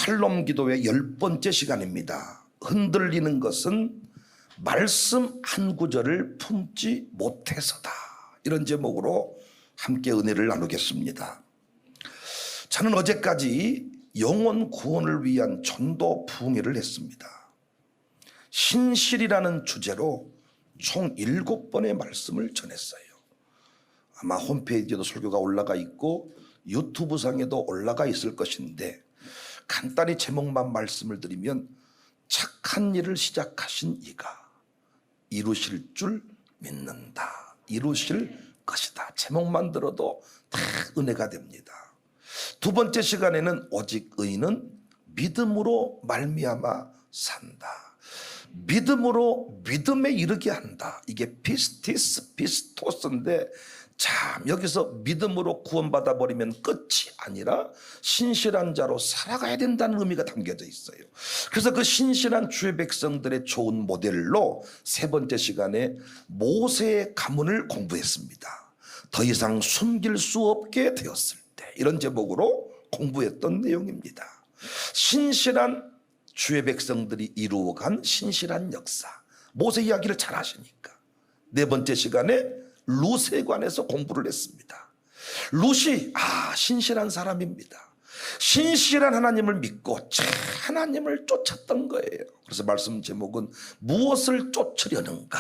샬롬 기도의 10번째 시간입니다. 흔들리는 것은 말씀 한 구절을 품지 못해서다. 이런 제목으로 함께 은혜를 나누겠습니다. 저는 어제까지 영혼 구원을 위한 전도 부흥회를 했습니다. 신실이라는 주제로 총 7번의 말씀을 전했어요. 아마 홈페이지에도 설교가 올라가 있고 유튜브상에도 올라가 있을 것인데, 간단히 제목만 말씀을 드리면 착한 일을 시작하신 이가 이루실 줄 믿는다. 이루실 것이다. 제목만 들어도 다 은혜가 됩니다. 두 번째 시간에는 오직 의인은 믿음으로 말미암아 산다. 믿음으로 믿음에 이르게 한다. 이게 피스티스 피스토스인데, 참 여기서 믿음으로 구원받아 버리면 끝이 아니라 신실한 자로 살아가야 된다는 의미가 담겨져 있어요. 그래서 그 신실한 주의 백성들의 좋은 모델로 세 번째 시간에 모세의 가문을 공부했습니다. 더 이상 숨길 수 없게 되었을 때, 이런 제목으로 공부했던 내용입니다. 신실한 주의 백성들이 이루어간 신실한 역사, 모세 이야기를 잘 아시니까 네 번째 시간에 룻에 관해서 공부를 했습니다. 룻이 신실한 사람입니다. 신실한 하나님을 믿고 하나님을 쫓았던 거예요. 그래서 말씀 제목은 무엇을 쫓으려는가.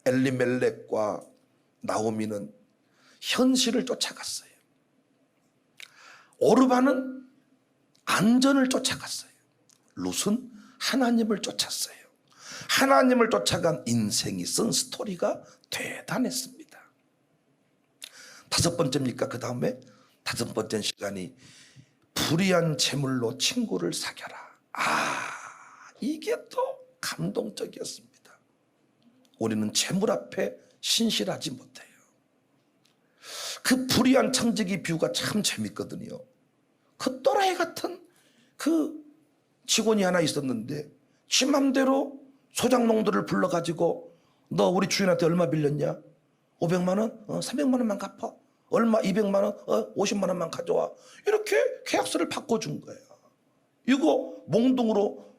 엘리멜렉과 나오미는 현실을 쫓아갔어요. 오르바는 안전을 쫓아갔어요. 룻은 하나님을 쫓았어요. 하나님을 쫓아간 인생이 쓴 스토리가 대단했습니다. 다섯 번째입니까? 그 다음에 다섯 번째 시간이 불의한 재물로 친구를 사겨라. 이게 또 감동적이었습니다. 우리는 재물 앞에 신실하지 못해요. 그 불의한 청지기 비유가 참 재밌거든요. 그 또라이 같은 그 직원이 하나 있었는데, 지 맘대로 소장농들을 불러가지고 너 우리 주인한테 얼마 빌렸냐? 500만 원? 300만 원만 갚아. 얼마? 200만 원? 50만 원만 가져와. 이렇게 계약서를 바꿔준 거예요. 이거 몽둥으로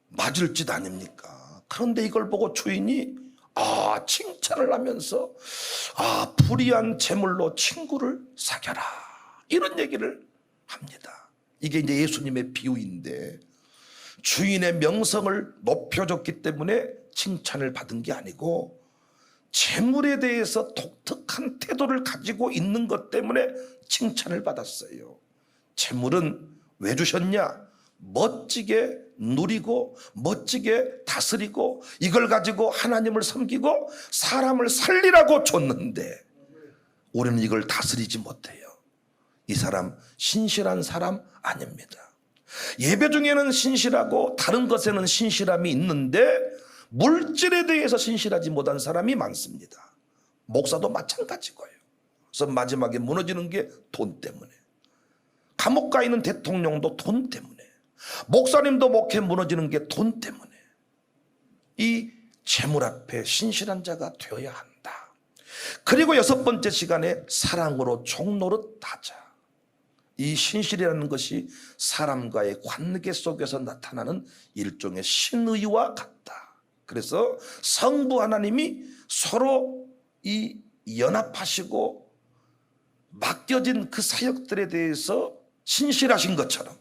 맞을 짓 아닙니까? 그런데 이걸 보고 주인이 칭찬을 하면서 불의한 재물로 친구를 사겨라. 이런 얘기를 합니다. 이게 이제 예수님의 비유인데, 주인의 명성을 높여줬기 때문에 칭찬을 받은 게 아니고, 재물에 대해서 독특한 태도를 가지고 있는 것 때문에 칭찬을 받았어요. 재물은 왜 주셨냐? 멋지게 누리고 멋지게 다스리고 이걸 가지고 하나님을 섬기고 사람을 살리라고 줬는데, 우리는 이걸 다스리지 못해요. 이 사람 신실한 사람 아닙니다. 예배 중에는 신실하고 다른 것에는 신실함이 있는데 물질에 대해서 신실하지 못한 사람이 많습니다. 목사도 마찬가지고요. 그래서 마지막에 무너지는 게 돈 때문에, 감옥 가 있는 대통령도 돈 때문에, 목사님도 목회 무너지는 게 돈 때문에. 이 재물 앞에 신실한 자가 되어야 한다. 그리고 여섯 번째 시간에 사랑으로 종노릇 하자. 이 신실이라는 것이 사람과의 관계 속에서 나타나는 일종의 신의와 같다. 그래서 성부 하나님이 서로 이 연합하시고 맡겨진 그 사역들에 대해서 신실하신 것처럼,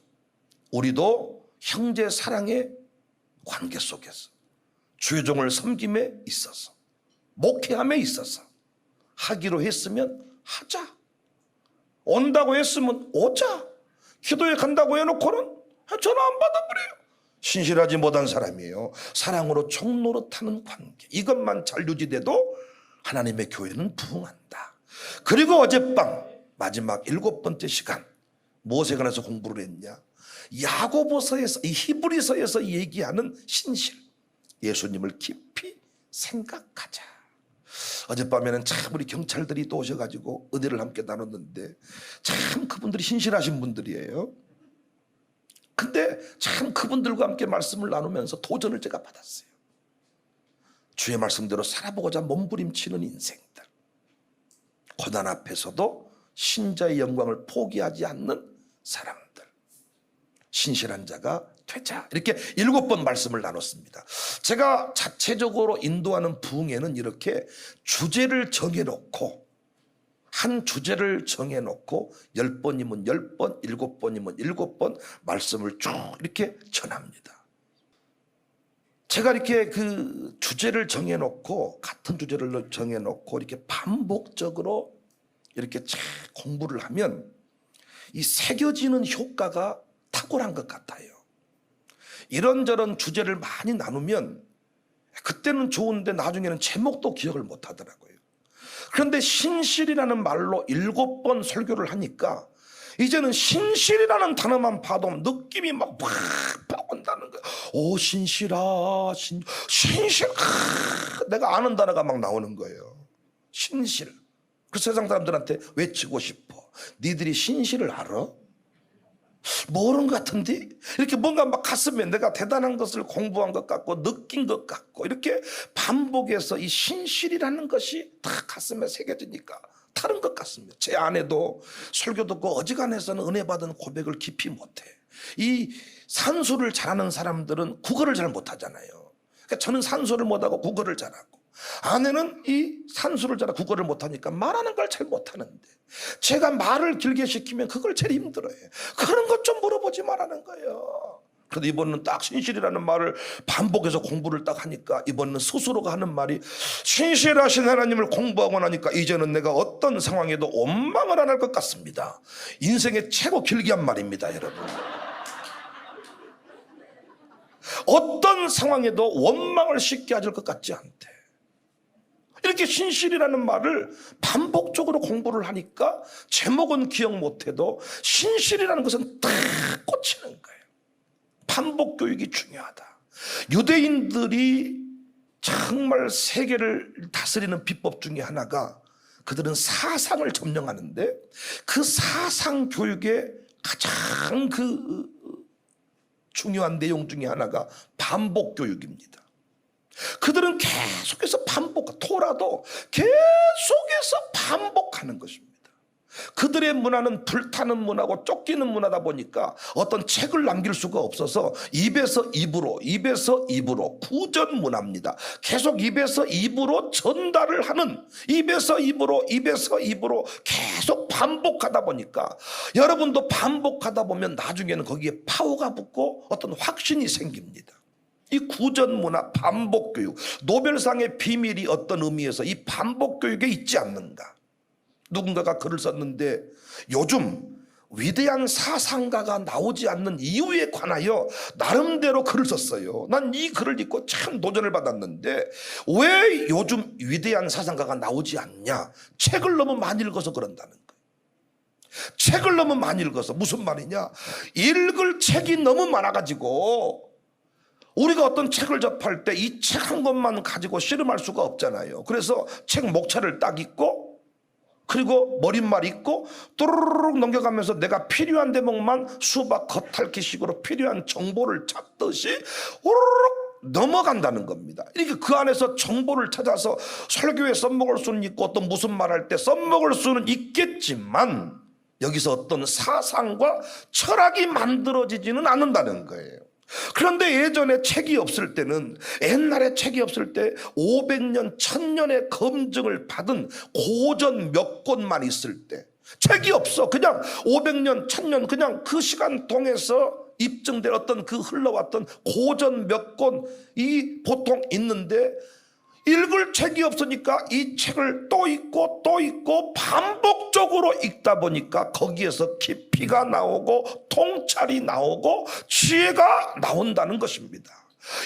우리도 형제 사랑의 관계 속에서 주의 종을 섬김에 있어서, 목회함에 있어서 하기로 했으면 하자. 온다고 했으면 오자. 기도에 간다고 해놓고는 전화 안 받아버려요. 신실하지 못한 사람이에요. 사랑으로 종노릇하는 관계, 이것만 잘 유지돼도 하나님의 교회는 부흥한다. 그리고 어젯밤 마지막 7번째 시간 무엇에 관해서 공부를 했냐? 야고보서에서, 이 히브리서에서 얘기하는 신실, 예수님을 깊이 생각하자. 어젯밤에는 참 우리 경찰들이 또 오셔가지고 은혜를 함께 나눴는데, 참 그분들이 신실하신 분들이에요. 근데 참 그분들과 함께 말씀을 나누면서 도전을 제가 받았어요. 주의 말씀대로 살아보고자 몸부림치는 인생들, 고난 앞에서도 신자의 영광을 포기하지 않는 사람들, 신실한 자가 되자. 이렇게 7번 말씀을 나눴습니다. 제가 자체적으로 인도하는 부흥회는 이렇게 주제를 정해놓고 한 주제를 정해놓고 10번이면 10번, 7번이면 7번 말씀을 쭉 이렇게 전합니다. 제가 이렇게 그 주제를 정해놓고 같은 주제를 정해놓고 이렇게 반복적으로 이렇게 쫙 공부를 하면 이 새겨지는 효과가 탁월한 것 같아요. 이런저런 주제를 많이 나누면 그때는 좋은데 나중에는 제목도 기억을 못 하더라고요. 그런데 신실이라는 말로 7번 설교를 하니까 이제는 신실이라는 단어만 봐도 느낌이 막 온다는 거예요. 오, 신실아, 신실. 내가 아는 단어가 막 나오는 거예요. 신실. 그 세상 사람들한테 외치고 싶어. 니들이 신실을 알아? 모르는 것 같은데? 이렇게 뭔가 막 가슴에 내가 대단한 것을 공부한 것 같고 느낀 것 같고 이렇게 반복해서 이 신실이라는 것이 다 가슴에 새겨지니까 다른 것 같습니다. 제 아내도 설교 듣고 어지간해서는 은혜 받은 고백을 깊이 못해. 이 산수를 잘하는 사람들은 국어를 잘 못하잖아요. 그러니까 저는 산수를 못하고 국어를 잘하고 아내는 이 산수를 잘하고 국어를 못하니까 말하는 걸 잘 못하는데 제가 말을 길게 시키면 그걸 제일 힘들어해. 그런 것 좀 물어보지 말라는 거예요. 그런데 이번은 딱 신실이라는 말을 반복해서 공부를 딱 하니까 이번은 스스로가 하는 말이 신실하신 하나님을 공부하고 나니까 이제는 내가 어떤 상황에도 원망을 안 할 것 같습니다. 인생의 최고 길게 한 말입니다, 여러분. 어떤 상황에도 원망을 쉽게 하실 것 같지 않대. 이렇게 신실이라는 말을 반복적으로 공부를 하니까 제목은 기억 못해도 신실이라는 것은 딱 꽂히는 거예요. 반복 교육이 중요하다. 유대인들이 정말 세계를 다스리는 비법 중에 하나가 그들은 사상을 점령하는데 그 사상 교육의 가장 그 중요한 내용 중에 하나가 반복 교육입니다. 그들은 계속해서 토라도 계속해서 반복하는 것입니다. 그들의 문화는 불타는 문화고 쫓기는 문화다 보니까 어떤 책을 남길 수가 없어서 입에서 입으로 구전 문화입니다. 계속 입에서 입으로 전달을 하는 입에서 입으로 계속 반복하다 보니까 여러분도 반복하다 보면 나중에는 거기에 파워가 붙고 어떤 확신이 생깁니다. 이 구전문화 반복교육, 노벨상의 비밀이 어떤 의미에서 이 반복교육에 있지 않는가. 누군가가 글을 썼는데 요즘 위대한 사상가가 나오지 않는 이유에 관하여 나름대로 글을 썼어요. 난 이 글을 읽고 참 도전을 받았는데 왜 요즘 위대한 사상가가 나오지 않냐. 책을 너무 많이 읽어서 그런다는 거예요. 책을 너무 많이 읽어서. 무슨 말이냐, 읽을 책이 너무 많아가지고 우리가 어떤 책을 접할 때 이 책 한 권만 가지고 씨름할 수가 없잖아요. 그래서 책 목차를 딱 읽고 그리고 머릿말 읽고 또르르륵 넘겨가면서 내가 필요한 대목만 수박 겉핥기식으로 필요한 정보를 찾듯이 오르륵 넘어간다는 겁니다. 이렇게 그 안에서 정보를 찾아서 설교에 써먹을 수는 있고 어떤 무슨 말할 때 써먹을 수는 있겠지만 여기서 어떤 사상과 철학이 만들어지지는 않는다는 거예요. 그런데 예전에 책이 없을 때는 옛날에 책이 없을 때 500년 1000년의 검증을 받은 고전 몇 권만 있을 때 책이 없어. 그냥 500년 1000년 그냥 그 시간 통해서 입증된 어떤 그 흘러왔던 고전 몇 권이 보통 있는데 읽을 책이 없으니까 이 책을 또 읽고 또 읽고 반복적으로 읽다 보니까 거기에서 깊이가 나오고 통찰이 나오고 지혜가 나온다는 것입니다.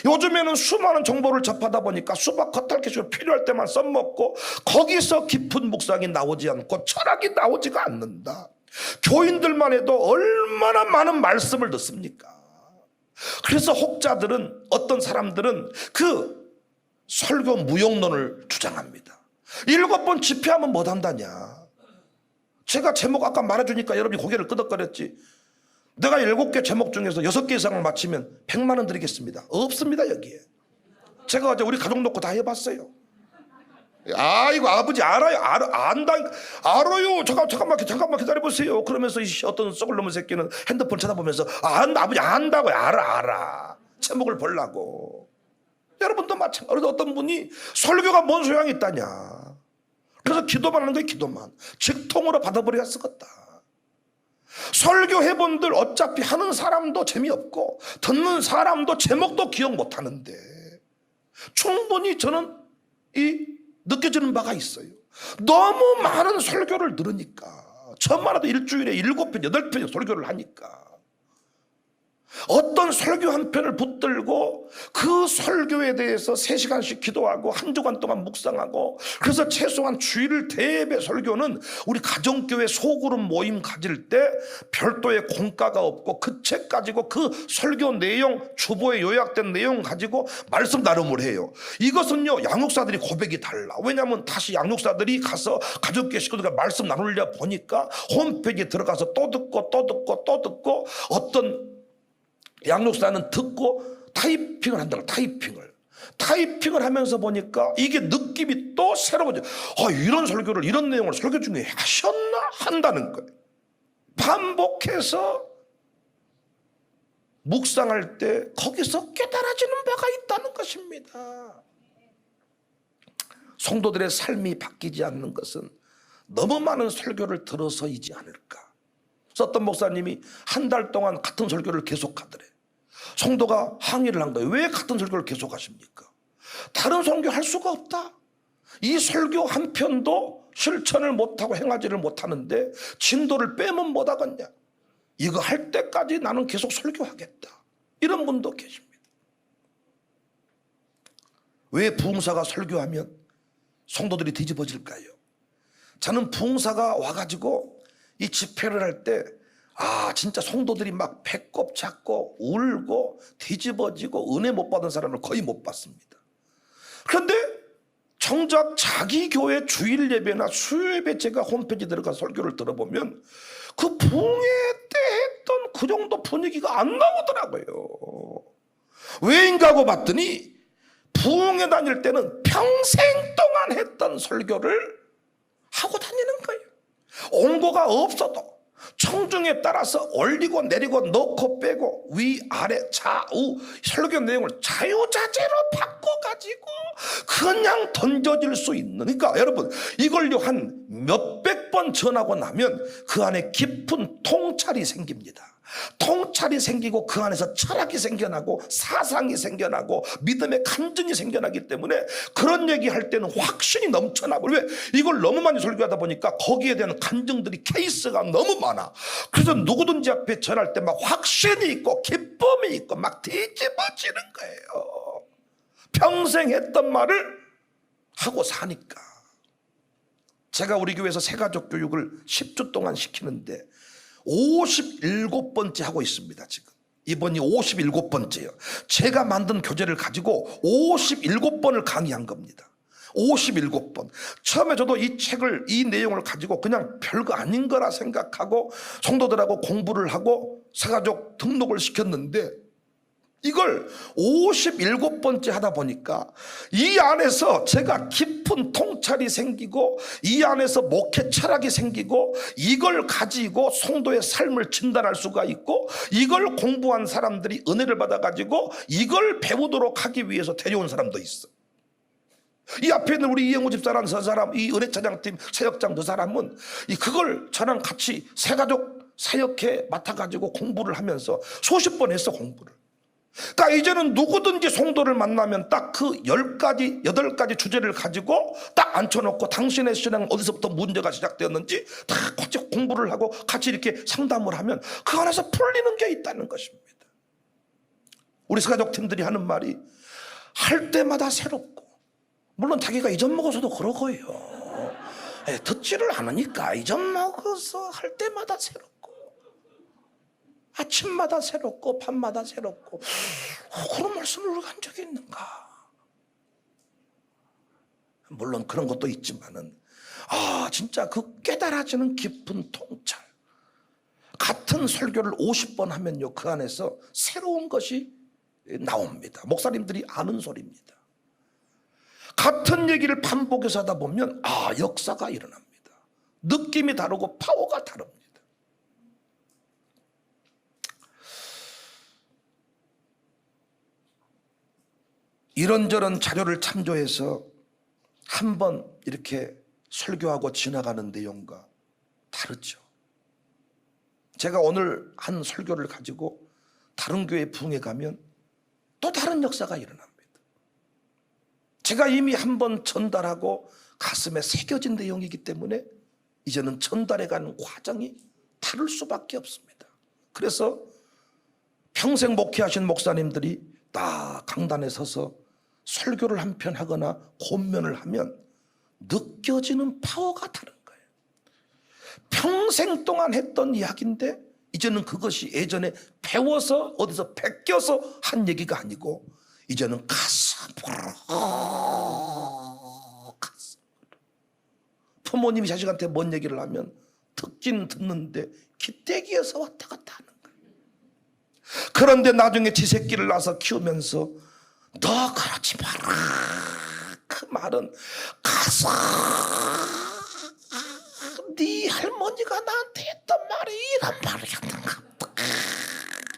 요즘에는 수많은 정보를 접하다 보니까 수박 겉핥기식으로 필요할 때만 써먹고 거기서 깊은 묵상이 나오지 않고 철학이 나오지가 않는다. 교인들만 해도 얼마나 많은 말씀을 듣습니까? 그래서 혹자들은 어떤 사람들은 그 설교 무용론을 주장합니다. 7번 집회하면 못한다냐. 제가 제목 아까 말해주니까 여러분이 고개를 끄덕거렸지. 내가 7개 제목 중에서 6개 이상을 맞히면 100만 원 드리겠습니다. 없습니다 여기에. 제가 어제 우리 가족 놓고 다 해봤어요. 아이고 아버지 알아요. 알아요. 잠깐만 기다려보세요. 그러면서 어떤 썩을 놈의 새끼는 핸드폰 쳐다보면서 안다 아버지 안다고요. 알아. 제목을 보려고. 여러분도 마찬가지로 어떤 분이 설교가 뭔 소용이 있다냐. 그래서 기도만 하는 거예요. 기도만. 직통으로 받아버려야 쓰겠다. 설교해본들 어차피 하는 사람도 재미없고 듣는 사람도 제목도 기억 못하는데 충분히 저는 느껴지는 바가 있어요. 너무 많은 설교를 들으니까 저만 해도 일주일에 7편 8편 설교를 하니까 어떤 설교 한 편을 붙들고 그 설교에 대해서 3시간씩 기도하고 한 주간 동안 묵상하고 그래서 최소한 주일 대예배 설교는 우리 가정교회 소그룹 모임 가질 때 별도의 공과가 없고 그 책 가지고 그 설교 내용 주보에 요약된 내용 가지고 말씀 나눔을 해요. 이것은요 양육사들이 고백이 달라. 왜냐하면 다시 양육사들이 가서 가족교회 식구들과 말씀 나누려 보니까 홈페이지에 들어가서 또 듣고 어떤 양육사는 듣고 타이핑을 한다고. 타이핑을 하면서 보니까 이게 느낌이 또 새로워져. 이런 설교를 이런 내용을 설교 중에 하셨나 한다는 거예요. 반복해서 묵상할 때 거기서 깨달아지는 바가 있다는 것입니다. 성도들의 삶이 바뀌지 않는 것은 너무 많은 설교를 들어서이지 않을까. 그래서 어떤 목사님이 한 달 동안 같은 설교를 계속하더래. 성도가 항의를 한 거예요. 왜 같은 설교를 계속하십니까? 다른 설교 할 수가 없다. 이 설교 한 편도 실천을 못하고 행하지를 못하는데 진도를 빼면 못하겠냐. 이거 할 때까지 나는 계속 설교하겠다. 이런 분도 계십니다. 왜 부흥사가 설교하면 성도들이 뒤집어질까요? 저는 부흥사가 와가지고 이 집회를 할 때 진짜 성도들이 막 배꼽 잡고 울고 뒤집어지고 은혜 못 받은 사람을 거의 못 봤습니다. 그런데 정작 자기 교회 주일 예배나 수요 예배 제가 홈페이지 들어가 설교를 들어보면 그 부흥회 때 했던 그 정도 분위기가 안 나오더라고요. 왜인가 하고 봤더니 부흥회 다닐 때는 평생 동안 했던 설교를 하고 다니는 거예요. 온고가 없어도 청중에 따라서 올리고 내리고 넣고 빼고 위아래 좌우 설교 내용을 자유자재로 바꿔가지고 그냥 던져질 수 있는. 그러니까 여러분 이걸요 한 몇백 번 전하고 나면 그 안에 깊은 통찰이 생깁니다. 통찰이 생기고 그 안에서 철학이 생겨나고 사상이 생겨나고 믿음의 간증이 생겨나기 때문에 그런 얘기할 때는 확신이 넘쳐나고. 왜? 이걸 너무 많이 설교하다 보니까 거기에 대한 간증들이 케이스가 너무 많아. 그래서 누구든지 앞에 전할 때 막 확신이 있고 기쁨이 있고 막 뒤집어지는 거예요. 평생 했던 말을 하고 사니까. 제가 우리 교회에서 새가족 교육을 10주 동안 시키는데 57번째 하고 있습니다. 지금 이번이 57번째예요. 제가 만든 교재를 가지고 57번을 강의한 겁니다. 57번. 처음에 저도 이 책을 이 내용을 가지고 그냥 별거 아닌 거라 생각하고 성도들하고 공부를 하고 새가족 등록을 시켰는데 이걸 57번째 하다 보니까 이 안에서 제가 깊은 통찰이 생기고 이 안에서 목회 철학이 생기고 이걸 가지고 성도의 삶을 진단할 수가 있고 이걸 공부한 사람들이 은혜를 받아가지고 이걸 배우도록 하기 위해서 데려온 사람도 있어. 이 앞에 있는 우리 이영우 집사라는 저 사람, 이 은혜차장팀 사역장 그 사람은 그걸 저랑 같이 새가족 사역회 맡아가지고 공부를 하면서 수십 번 했어. 공부를. 그러니까 이제는 누구든지 성도를 만나면 딱 그 10가지 8가지 주제를 가지고 딱 앉혀놓고 당신의 신앙은 어디서부터 문제가 시작되었는지 다 같이 공부를 하고 같이 이렇게 상담을 하면 그 안에서 풀리는 게 있다는 것입니다. 우리 새가족 팀들이 하는 말이 할 때마다 새롭고, 물론 자기가 잊어먹어서도 그러고요. 듣지를 않으니까 잊어먹어서 할 때마다 새롭고 아침마다 새롭고 밤마다 새롭고 그런 말씀을 우리가 한 적이 있는가? 물론 그런 것도 있지만은 진짜 그 깨달아지는 깊은 통찰. 같은 설교를 50번 하면요 그 안에서 새로운 것이 나옵니다. 목사님들이 아는 소리입니다. 같은 얘기를 반복해서 하다 보면 역사가 일어납니다. 느낌이 다르고 파워가 다릅니다. 이런저런 자료를 참조해서 한번 이렇게 설교하고 지나가는 내용과 다르죠. 제가 오늘 한 설교를 가지고 다른 교회 부흥에 가면 또 다른 역사가 일어납니다. 제가 이미 한번 전달하고 가슴에 새겨진 내용이기 때문에 이제는 전달해가는 과정이 다를 수밖에 없습니다. 그래서 평생 목회하신 목사님들이 딱 강단에 서서 설교를 한 편 하거나 권면을 하면 느껴지는 파워가 다른 거예요. 평생 동안 했던 이야기인데 이제는 그것이 예전에 배워서 어디서 베껴서 한 얘기가 아니고 이제는 가슴으로 부모님이 자식한테 뭔 얘기를 하면 듣긴 듣는데 기대기에서 왔다 갔다 하는 거예요. 그런데 나중에 지 새끼를 낳아서 키우면서 너 그러지 마라, 그 말은 가서 네 할머니가 나한테 했던 말이 이런 말이었는가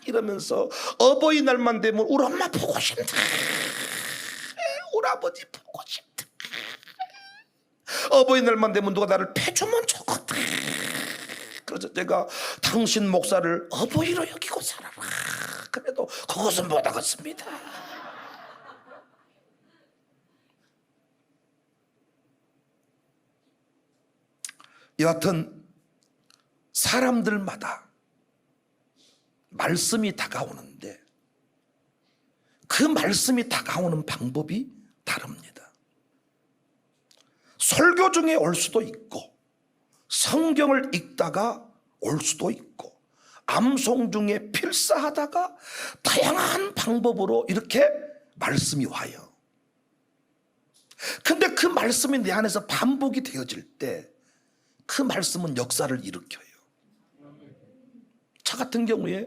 이러면서 어버이날만 되면 우리 엄마 보고 싶다, 우리 아버지 보고 싶다, 어버이날만 되면 누가 나를 패주면 좋겠다. 그래서 제가 당신 목사를 어버이로 여기고 살아라. 그래도 그것은 못하겠습니다. 여하튼 사람들마다 말씀이 다가오는데 그 말씀이 다가오는 방법이 다릅니다. 설교 중에 올 수도 있고 성경을 읽다가 올 수도 있고 암송 중에 필사하다가 다양한 방법으로 이렇게 말씀이 와요. 근데 그 말씀이 내 안에서 반복이 되어질 때 그 말씀은 역사를 일으켜요. 저 같은 경우에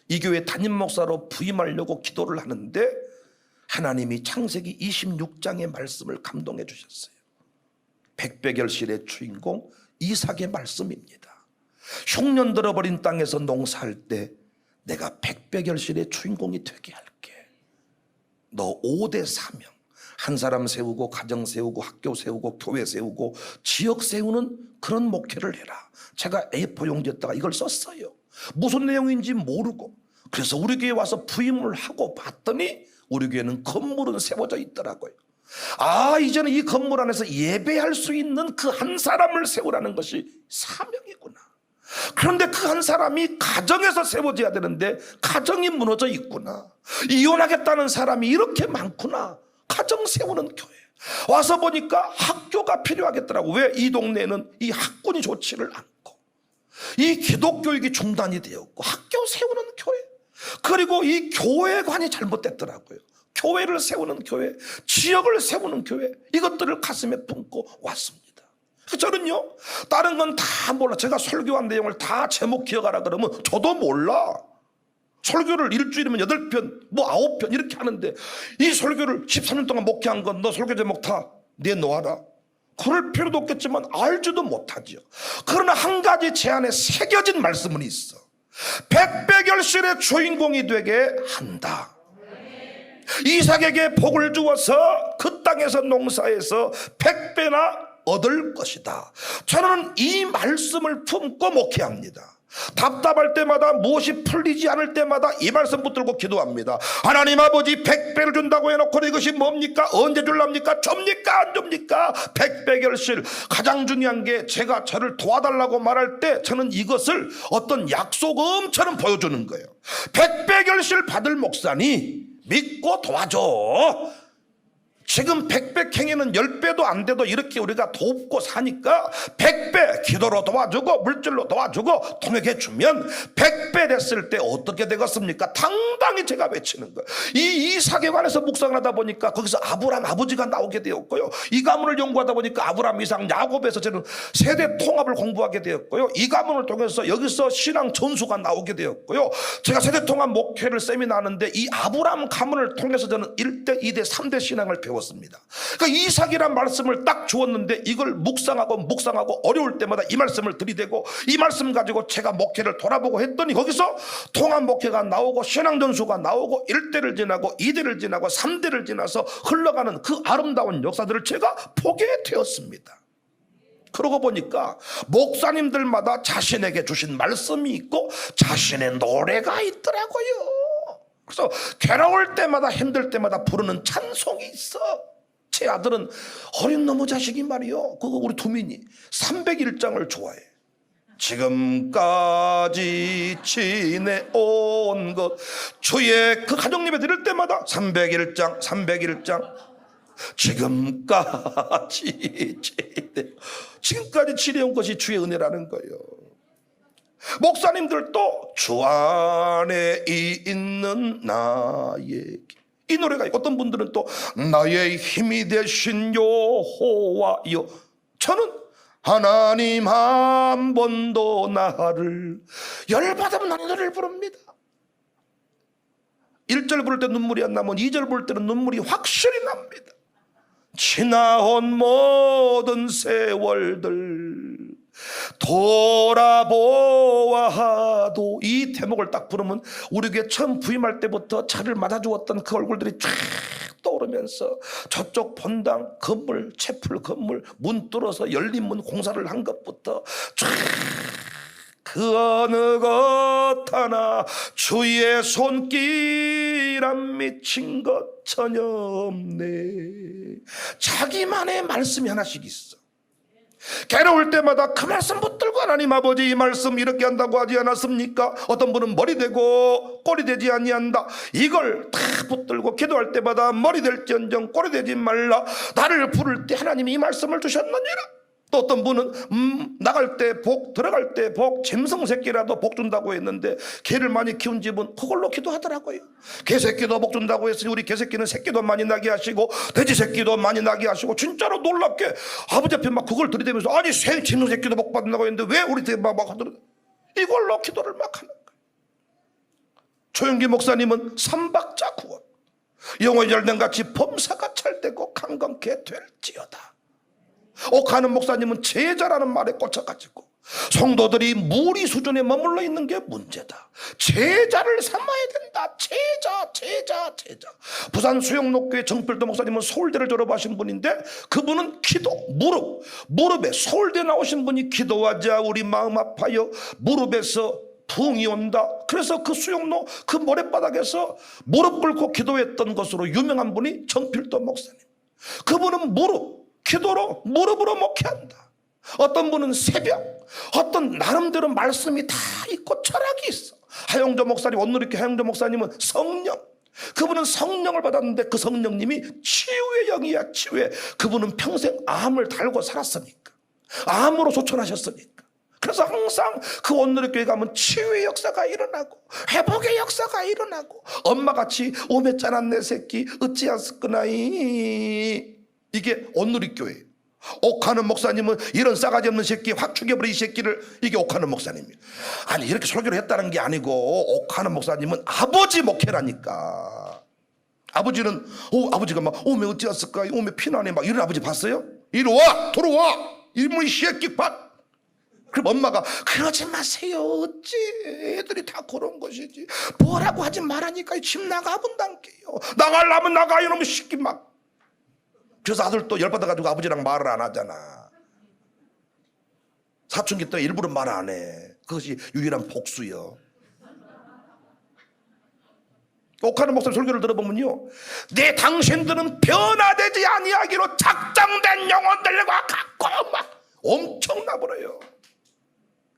이 교회 담임 목사로 부임하려고 기도를 하는데 하나님이 창세기 26장의 말씀을 감동해 주셨어요. 백배결실의 주인공 이삭의 말씀입니다. 흉년 들어버린 땅에서 농사할 때 내가 백배결실의 주인공이 되게 할게. 너 5대 사명, 한 사람 세우고 가정 세우고 학교 세우고 교회 세우고 지역 세우는 그런 목회를 해라. 제가 A4 용지에다가 이걸 썼어요. 무슨 내용인지 모르고. 그래서 우리 교회에 와서 부임을 하고 봤더니 우리 교회는 건물은 세워져 있더라고요. 이제는 이 건물 안에서 예배할 수 있는 그 한 사람을 세우라는 것이 사명이구나. 그런데 그 한 사람이 가정에서 세워져야 되는데 가정이 무너져 있구나. 이혼하겠다는 사람이 이렇게 많구나. 가정 세우는 교회. 와서 보니까 학교가 필요하겠더라고. 왜? 이 동네에는 이 학군이 좋지를 않고 이 기독교육이 중단이 되었고 학교 세우는 교회, 그리고 이 교회관이 잘못됐더라고요. 교회를 세우는 교회, 지역을 세우는 교회, 이것들을 가슴에 품고 왔습니다. 저는요 다른 건 다 몰라. 제가 설교한 내용을 다 제목 기억하라 그러면 저도 몰라. 설교를 일주일이면 8편 뭐 9편 이렇게 하는데 이 설교를 13년 동안 목회한 건 너 설교 제목 다 내놓아라. 그럴 필요도 없겠지만 알지도 못하지요. 그러나 한 가지 제 안에 새겨진 말씀은 있어. 백배결실의 주인공이 되게 한다. 이삭에게 복을 주어서 그 땅에서 농사해서 100배나 얻을 것이다. 저는 이 말씀을 품고 목회합니다. 답답할 때마다 무엇이 풀리지 않을 때마다 이 말씀 붙들고 기도합니다. 하나님 아버지 100배를 준다고 해놓고 이것이 뭡니까? 언제 줄랍니까? 줍니까? 안 줍니까? 100배 결실. 가장 중요한 게 제가 저를 도와달라고 말할 때 저는 이것을 어떤 약속음처럼 보여주는 거예요. 100배 결실 받을 목사니 믿고 도와줘. 지금 100배 행위는 10배도 안 돼도 이렇게 우리가 돕고 사니까 100배 기도로 도와주고 물질로 도와주고 통역해 주면 100배 됐을 때 어떻게 되겠습니까? 당당히 제가 외치는 거예요. 이 이삭에 관해서 묵상을 하다 보니까 거기서 아브라함 아버지가 나오게 되었고요. 이 가문을 연구하다 보니까 아브라함, 이삭, 야곱에서 저는 세대 통합을 공부하게 되었고요. 이 가문을 통해서 여기서 신앙 전수가 나오게 되었고요. 제가 세대 통합 목회를 세미나 하는데 이 아브라함 가문을 통해서 저는 1대, 2대, 3대 신앙을 배웠어요. 주었습니다. 그러니까 이삭이란 말씀을 딱 주었는데 이걸 묵상하고 어려울 때마다 이 말씀을 들이대고 이 말씀 가지고 제가 목회를 돌아보고 했더니 거기서 통합 목회가 나오고 신앙전수가 나오고 1대를 지나고 2대를 지나고 3대를 지나서 흘러가는 그 아름다운 역사들을 제가 보게 되었습니다. 그러고 보니까 목사님들마다 자신에게 주신 말씀이 있고 자신의 노래가 있더라고요. 그래서 괴로울 때마다 힘들 때마다 부르는 찬송이 있어. 제 아들은 어린 놈의 자식이 말이요, 그거 우리 두민이 301장을 좋아해. 지금까지 지내온 것 주의 그 가정 예배 드릴 때마다 301장 지금까지 지내온 것이 주의 은혜라는 거예요. 목사님들도 주 안에 있는 나에게 이 노래가 있고, 어떤 분들은 또 나의 힘이 되신 여호와여, 저는 하나님 한 번도 나를 열받으면 나는 노래를 부릅니다. 1절 부를 때 눈물이 안 나면 2절 부를 때는 눈물이 확실히 납니다. 지나온 모든 세월들 돌아보아도, 이 대목을 딱 부르면 우리 교회 처음 부임할 때부터 차를 맞아주었던 그 얼굴들이 쫙 떠오르면서 저쪽 본당 건물, 채플 건물 문 뚫어서 열린 문 공사를 한 것부터 쫙 그 어느 것 하나 주의 손길 안 미친 것 전혀 없네. 자기만의 말씀이 하나씩 있어. 괴로울 때마다 그 말씀 붙들고, 하나님 아버지 이 말씀 이렇게 한다고 하지 않았습니까? 어떤 분은 머리 되고 꼬리 되지 아니한다. 이걸 다 붙들고 기도할 때마다 머리 될지언정 꼬리 되지 말라. 나를 부를 때 하나님이 이 말씀을 주셨느니라. 또 어떤 분은 나갈 때 복, 들어갈 때 복, 짐승 새끼라도 복 준다고 했는데 개를 많이 키운 집은 그걸로 기도하더라고요. 개 새끼도 복 준다고 했으니 우리 개 새끼는 새끼도 많이 나게 하시고 돼지 새끼도 많이 나게 하시고, 진짜로 놀랍게 아버지 앞에 막 그걸 들이대면서, 아니 짐승 새끼도 복 받는다고 했는데 왜 우리 때 막 하더라. 이걸로 기도를 막 하는 거예요. 조영기 목사님은 3박자 구원, 영혼이 열된 같이 범사가 찰되고 강건케 될지어다. 옥하는 목사님은 제자라는 말에 꽂혀가지고 성도들이 무리 수준에 머물러 있는 게 문제다. 제자를 삼아야 된다. 제자. 부산 수영록교회 정필도 목사님은 서울대를 졸업하신 분인데, 그분은 기도, 무릎에 서울대 나오신 분이 기도하자 우리 마음 아파요. 무릎에서 부흥이 온다. 그래서 그 수영로 그 모래바닥에서 무릎 꿇고 기도했던 것으로 유명한 분이 정필도 목사님. 그분은 기도로 무릎으로 목회한다. 어떤 분은 새벽, 어떤 나름대로 말씀이 다 있고 철학이 있어. 하영조 목사님, 원누리교회 하영조 목사님은 성령, 그분은 성령을 받았는데 그 성령님이 치유의 영이야. 치유의, 그분은 평생 암을 달고 살았으니까, 암으로 소천하셨으니까. 그래서 항상 그 원누리교회 가면 치유의 역사가 일어나고 회복의 역사가 일어나고, 엄마같이 오메 짠한 내 새끼 어찌하였거나이, 이게 온누리교회. 옥하는 목사님은 이런 싸가지 없는 새끼 확 죽여버려 이 새끼를, 이게 옥하는 목사님이에요. 아니 이렇게 설교를 했다는 게 아니고, 옥하는 목사님은 아버지 목회라니까. 아버지는 아버지가 막 오메 어찌했을까, 오메 피나네 막 이런 아버지 봤어요? 이리 와, 돌아와 이놈의 새끼 밭. 그럼 엄마가 그러지 마세요, 어찌 애들이 다 그런 것이지, 뭐라고 하지 말라니까. 집 나가본단게요. 나가려면 나가 이놈의 새끼 막. 그래서 아들도 열받아가지고 아버지랑 말을 안 하잖아. 사춘기 때 일부러 말 안 해. 그것이 유일한 복수요. 옥하는 목사님 설교를 들어보면요, 내 당신들은 변화되지 아니하기로 작정된 영혼들과 같고 막 엄청나 버려요.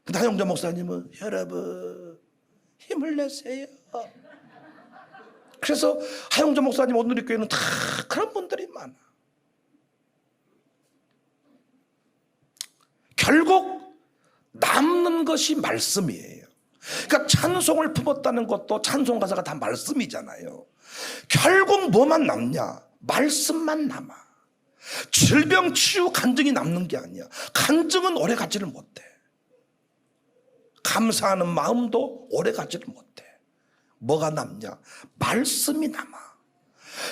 근데 하영자 목사님은 여러분 힘을 내세요. 그래서 하영자 목사님 온누리교회는 다 그런 분들이 많아. 결국 남는 것이 말씀이에요. 그러니까 찬송을 품었다는 것도 찬송 가사가 다 말씀이잖아요. 결국 뭐만 남냐? 말씀만 남아. 질병 치유 간증이 남는 게 아니야. 간증은 오래 가지를 못해. 감사하는 마음도 오래 가지를 못해. 뭐가 남냐? 말씀이 남아.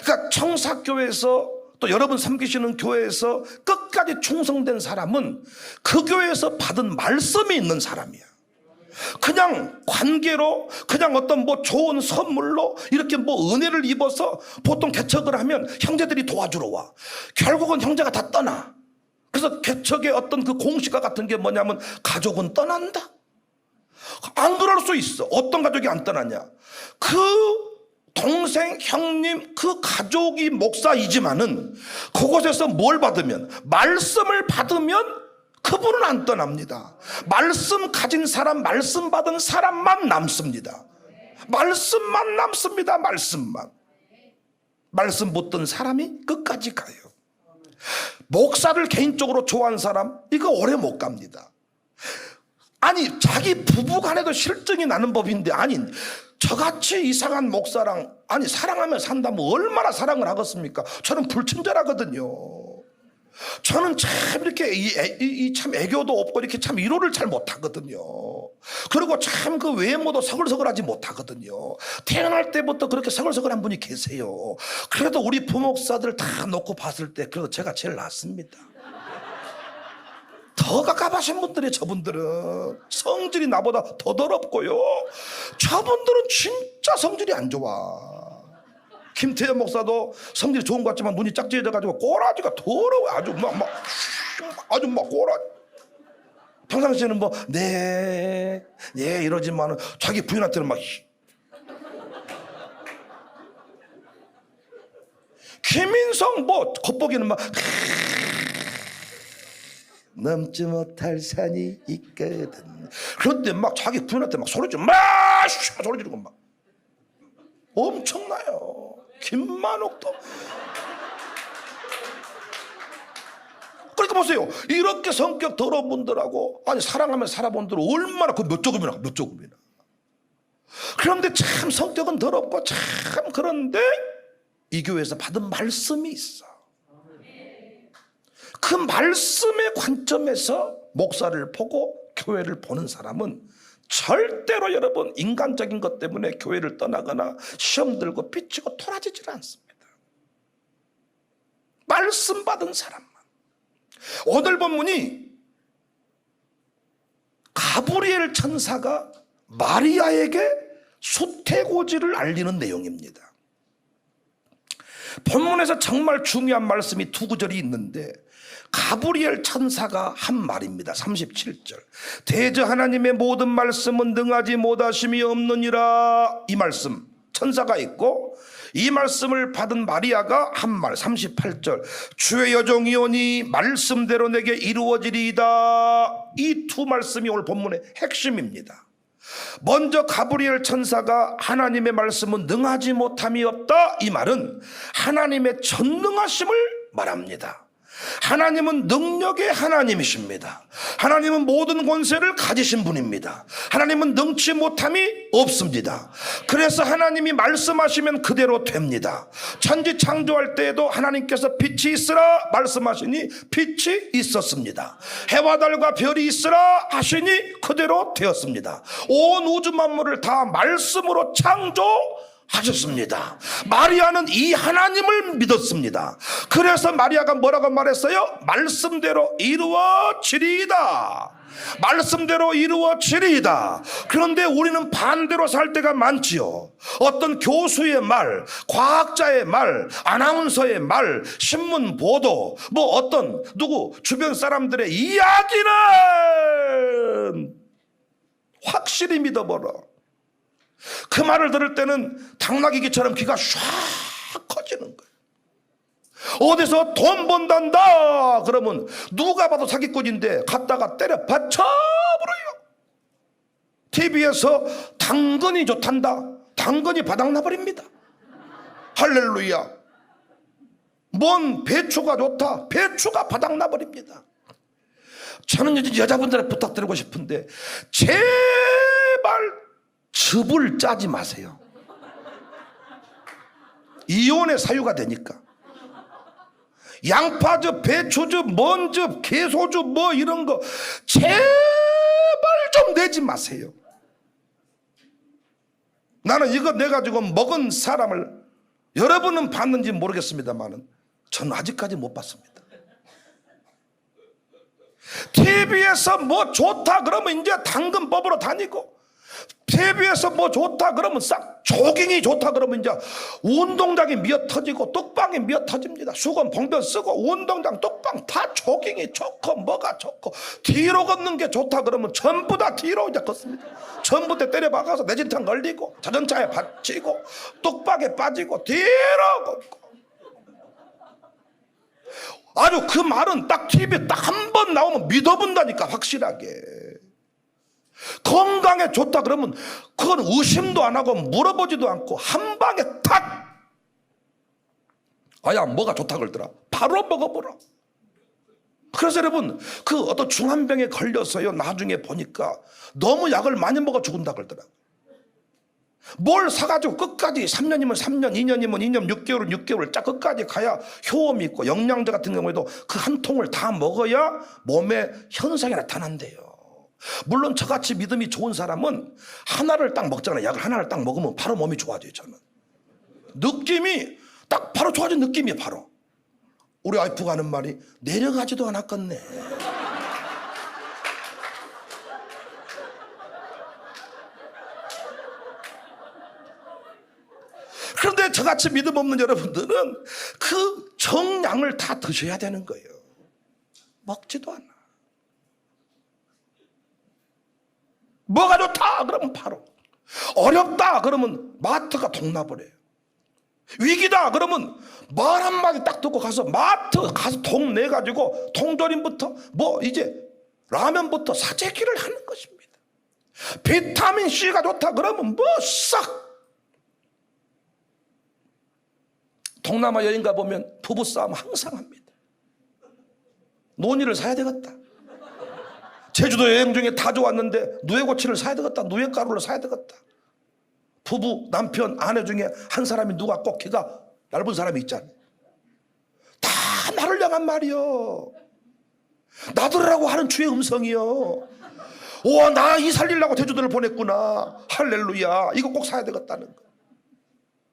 그러니까 청사교회에서 또 여러분 섬기시는 교회에서 끝까지 충성된 사람은 그 교회에서 받은 말씀이 있는 사람이야. 그냥 관계로, 그냥 어떤 뭐 좋은 선물로 이렇게 뭐 은혜를 입어서 보통 개척을 하면 형제들이 도와주러 와. 결국은 형제가 다 떠나. 그래서 개척의 어떤 그 공시가 같은 게 뭐냐면 가족은 떠난다. 안 그럴 수 있어. 어떤 가족이 안 떠나냐? 그 동생, 형님, 그 가족이 목사이지만은 그곳에서 뭘 받으면, 말씀을 받으면 그분은 안 떠납니다. 말씀 가진 사람, 말씀 받은 사람만 남습니다. 말씀만 남습니다. 말씀만. 말씀 붙든 사람이 끝까지 가요. 목사를 개인적으로 좋아하는 사람, 이거 오래 못 갑니다. 아니, 자기 부부간에도 실증이 나는 법인데, 아니 저같이 이상한 목사랑 아니 사랑하며 산다면 얼마나 사랑을 하겠습니까? 저는 불친절하거든요. 저는 참 이렇게 참 애교도 없고 이렇게 참 위로를 잘 못하거든요. 그리고 참 그 외모도 서글서글하지 못하거든요. 태어날 때부터 그렇게 서글서글한 분이 계세요. 그래도 우리 부목사들 다 놓고 봤을 때 그래도 제가 제일 낫습니다. 더 가깝하신 분들이, 저분들은 성질이 나보다 더 더럽고요. 저분들은 진짜 성질이 안 좋아. 김태현 목사도 성질이 좋은 것 같지만 눈이 짝지어져가지고 꼬라지가 더러워. 아주 막 꼬라지. 평상시에는 뭐 네 이러지만은 자기 부인한테는 막 김인성 뭐 겉보기는 막 넘지 못할 산이 있거든. 그런데 막 자기 부인한테 막 소리 지르고 막 소리 지르고 막 엄청나요. 김만옥도. 그러니까 보세요. 이렇게 성격 더러운 분들하고 아니 사랑하며 살아본 분들은 얼마나 그 몇 조금이나. 그런데 참 성격은 더럽고 참 그런데 이 교회에서 받은 말씀이 있어. 그 말씀의 관점에서 목사를 보고 교회를 보는 사람은 절대로 여러분 인간적인 것 때문에 교회를 떠나거나 시험 들고 삐치고 토라지질 않습니다. 말씀 받은 사람만. 오늘 본문이 가브리엘 천사가 마리아에게 수태고지를 알리는 내용입니다. 본문에서 정말 중요한 말씀이 두 구절이 있는데 가브리엘 천사가 한 말입니다. 37절. 대저 하나님의 모든 말씀은 능하지 못하심이 없느니라. 이 말씀 천사가 있고 이 말씀을 받은 마리아가 한 말 38절. 주의 여종이오니 말씀대로 내게 이루어지리이다. 이 두 말씀이 오늘 본문의 핵심입니다. 먼저 가브리엘 천사가 하나님의 말씀은 능하지 못함이 없다. 이 말은 하나님의 전능하심을 말합니다. 하나님은 능력의 하나님이십니다. 하나님은 모든 권세를 가지신 분입니다. 하나님은 능치 못함이 없습니다. 그래서 하나님이 말씀하시면 그대로 됩니다. 천지 창조할 때에도 하나님께서 빛이 있으라 말씀하시니 빛이 있었습니다. 해와 달과 별이 있으라 하시니 그대로 되었습니다. 온 우주 만물을 다 말씀으로 창조하셨습니다. 마리아는 이 하나님을 믿었습니다. 그래서 마리아가 뭐라고 말했어요? 말씀대로 이루어지리이다. 말씀대로 이루어지리이다. 그런데 우리는 반대로 살 때가 많지요. 어떤 교수의 말, 과학자의 말, 아나운서의 말, 신문 보도, 뭐 어떤 누구 주변 사람들의 이야기는 확실히 믿어버려. 그 말을 들을 때는 당나귀기처럼 귀가 샥 커지는 거예요. 어디서 돈 번단다 그러면 누가 봐도 사기꾼인데 갔다가 때려 받쳐버려요. TV에서 당근이 좋단다, 당근이 바닥나버립니다. 할렐루야. 뭔 배추가 좋다, 배추가 바닥나버립니다. 저는 여자분들한테 부탁드리고 싶은데 제발 즙을 짜지 마세요. 이온의 사유가 되니까. 양파즙, 배추즙, 먼즙, 개소즙 뭐 이런 거 제발 좀 내지 마세요. 나는 이거 내가지고 먹은 사람을 여러분은 봤는지 모르겠습니다만은 저는 아직까지 못 봤습니다. TV에서 뭐 좋다 그러면 이제 당근 뽑으러 다니고, TV에서 뭐 좋다 그러면 싹 조깅이 좋다 그러면 이제 운동장이 미어 터지고 뚝방이 미어 터집니다. 수건 봉변 쓰고 운동장 뚝방 다 조깅이 좋고 뭐가 좋고, 뒤로 걷는 게 좋다 그러면 전부 다 뒤로 이제 걷습니다. 전부 다 때려박아서 내진탕 걸리고 자전차에 받치고 뚝방에 빠지고 뒤로 걷고. 아주 그 말은 딱 TV에 딱 한 번 나오면 믿어본다니까, 확실하게. 건강에 좋다 그러면 그건 의심도 안 하고 물어보지도 않고 한 방에 탁, 아야 뭐가 좋다 그러더라, 바로 먹어보라. 그래서 여러분, 그 어떤 중환병에 걸려서요, 나중에 보니까 너무 약을 많이 먹어 죽은다 그러더라고요. 뭘 사가지고 끝까지 3년이면 3년, 2년이면 2년, 6개월은 6개월 쫙 끝까지 가야 효험이 있고, 영양제 같은 경우에도 그 한 통을 다 먹어야 몸에 현상이 나타난대요. 물론 저같이 믿음이 좋은 사람은 하나를 딱 먹잖아요. 약을 하나를 딱 먹으면 바로 몸이 좋아져요. 저는 느낌이 딱 바로 좋아진 느낌이에요. 바로. 우리 와이프가 하는 말이 내려가지도 않았겠네. 그런데 저같이 믿음 없는 여러분들은 그 정량을 다 드셔야 되는 거예요. 먹지도 않아. 뭐가 좋다 그러면 바로, 어렵다 그러면 마트가 동나버려요. 위기다 그러면 말 한마디 딱 듣고 가서 마트 가서 돈 내가지고 통조림부터 뭐 이제 라면부터 사재기를 하는 것입니다. 비타민 C가 좋다 그러면 뭐 싹. 동남아 여행 가보면 부부싸움 항상 합니다. 논이를 사야 되겠다. 제주도 여행 중에 다 좋았는데 누에고치를 사야 되겠다. 누에가루를 사야 되겠다. 부부, 남편, 아내 중에 한 사람이 누가 꼭 키가 얇은 사람이 있잖아요. 다 나를 향한 말이요. 나들으라고 하는 주의 음성이요. 오, 나 이 살리려고 제주도를 보냈구나. 할렐루야. 이거 꼭 사야 되겠다는 거.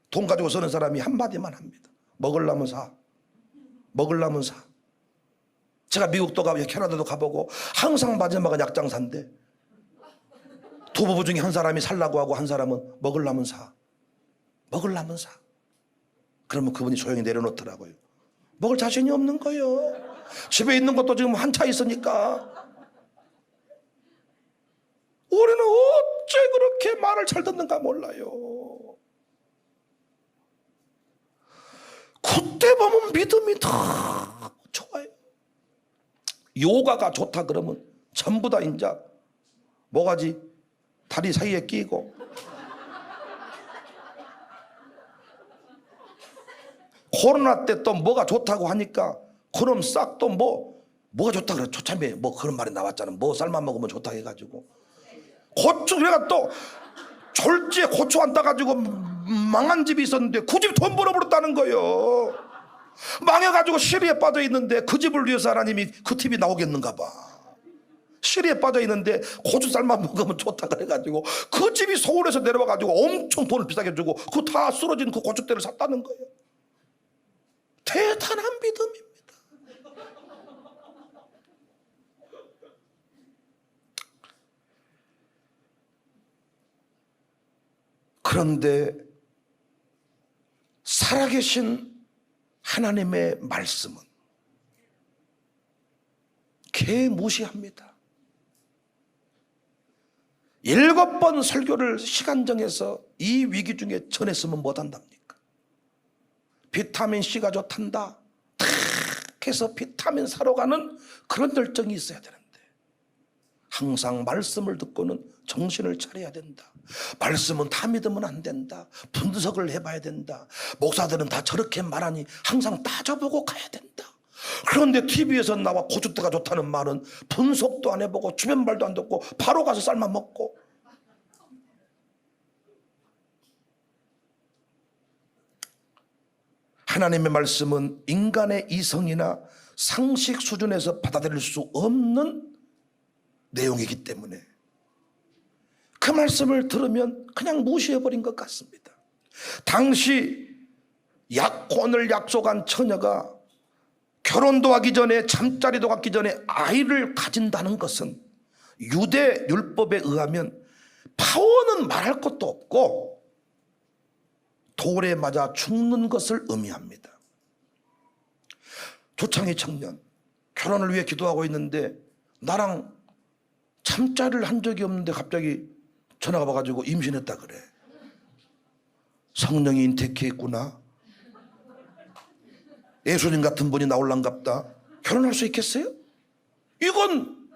돈 가지고 서는 사람이 한마디만 합니다. 먹으려면 사. 먹으려면 사. 제가 미국도 가보고 캐나다도 가보고 항상 마지막은 약장사인데, 두 부부 중에 한 사람이 살라고 하고 한 사람은 먹으려면 사. 먹으려면 사. 그러면 그분이 조용히 내려놓더라고요. 먹을 자신이 없는 거예요. 집에 있는 것도 지금 한 차 있으니까. 우리는 어째 그렇게 말을 잘 듣는가 몰라요. 그때 보면 믿음이 다 좋아요. 요가가 좋다 그러면 전부 다 인자 뭐가지 다리 사이에 끼고, 코로나 때 또 뭐가 좋다고 하니까 그럼 싹 또 뭐가 좋다 그래. 초참에 뭐 그런 말이 나왔잖아. 뭐 쌀만 먹으면 좋다 해가지고 고추, 내가 또 졸지에 고추 안 따가지고 망한 집이 있었는데 그 집 돈 벌어버렸다는 거예요. 망해가지고 시리에 빠져 있는데 그 집을 위해서 하나님이 그 TV 나오겠는가 봐. 시리에 빠져 있는데 고추쌀만 먹으면 좋다 그래가지고 그 집이 서울에서 내려와가지고 엄청 돈을 비싸게 주고 그 다 쓰러진 그 고추대를 샀다는 거예요. 대단한 믿음입니다. 그런데 살아계신 하나님의 말씀은 개무시합니다. 7번 설교를 시간 정해서 이 위기 중에 전했으면 못한답니까? 비타민 C가 좋단다 탁 해서 비타민 사러 가는 그런 열정이 있어야 되는데, 항상 말씀을 듣고는 정신을 차려야 된다. 말씀은 다 믿으면 안 된다. 분석을 해봐야 된다. 목사들은 다 저렇게 말하니 항상 따져보고 가야 된다. 그런데 TV에서 나와 고추대가 좋다는 말은 분석도 안 해보고 주변 말도 안 듣고 바로 가서 삶아 먹고. 하나님의 말씀은 인간의 이성이나 상식 수준에서 받아들일 수 없는 내용이기 때문에 그 말씀을 들으면 그냥 무시해버린 것 같습니다. 당시 약혼을 약속한 처녀가 결혼도 하기 전에 잠자리도 갖기 전에 아이를 가진다는 것은 유대 율법에 의하면 파혼은 말할 것도 없고 돌에 맞아 죽는 것을 의미합니다. 조창희 청년, 결혼을 위해 기도하고 있는데 나랑 잠자리를 한 적이 없는데 갑자기 전화가 와가지고 임신했다 그래. 성령이 인택했구나. 예수님 같은 분이 나올란갑다. 결혼할 수 있겠어요? 이건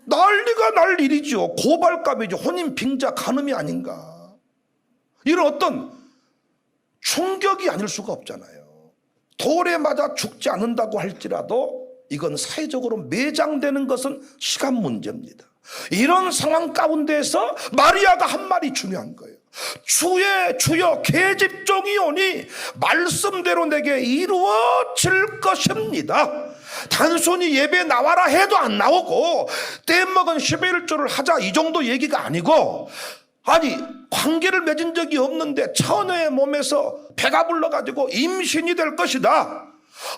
난리가 날 일이죠. 고발감이죠. 혼인 빙자 간음이 아닌가. 이런 어떤 충격이 아닐 수가 없잖아요. 돌에 맞아 죽지 않는다고 할지라도 이건 사회적으로 매장되는 것은 시간 문제입니다. 이런 상황 가운데서 마리아가 한 말이 중요한 거예요. 주여 계집종이 오니 말씀대로 내게 이루어질 것입니다. 단순히 예배 나와라 해도 안 나오고 떼먹은 11조를 하자 이 정도 얘기가 아니고, 아니 관계를 맺은 적이 없는데 처녀의 몸에서 배가 불러가지고 임신이 될 것이다.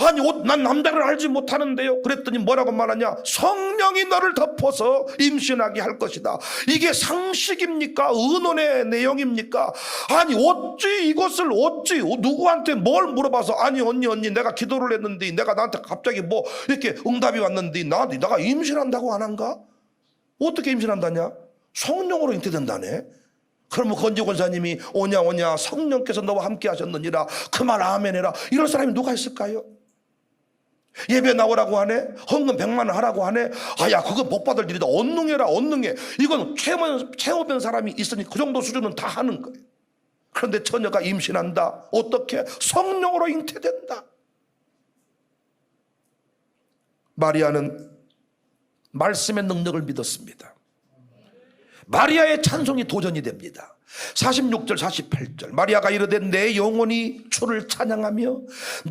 아니 난 남자를 알지 못하는데요. 그랬더니 뭐라고 말하냐? 성령이 너를 덮어서 임신하게 할 것이다. 이게 상식입니까? 의논의 내용입니까? 아니 어찌 이것을 누구한테 뭘 물어봐서 아니 언니 내가 기도를 했는데 내가 나한테 갑자기 뭐 이렇게 응답이 왔는데 내가 임신한다고 안 한가? 어떻게 임신한다냐? 성령으로 잉태된다네. 그러면 건지 권사님이 오냐 성령께서 너와 함께 하셨느니라 그 말 아멘 해라. 이럴 사람이 누가 있을까요? 예배 나오라고 하네. 헌금 100만 원 하라고 하네. 아야 그거 복 받을 일이다. 언능해라. 이건 체험한 사람이 있으니 그 정도 수준은 다 하는 거예요. 그런데 처녀가 임신한다. 어떻게? 성령으로 잉태된다. 마리아는 말씀의 능력을 믿었습니다. 마리아의 찬송이 도전이 됩니다. 46절 48절 마리아가 이르되 내 영혼이 주를 찬양하며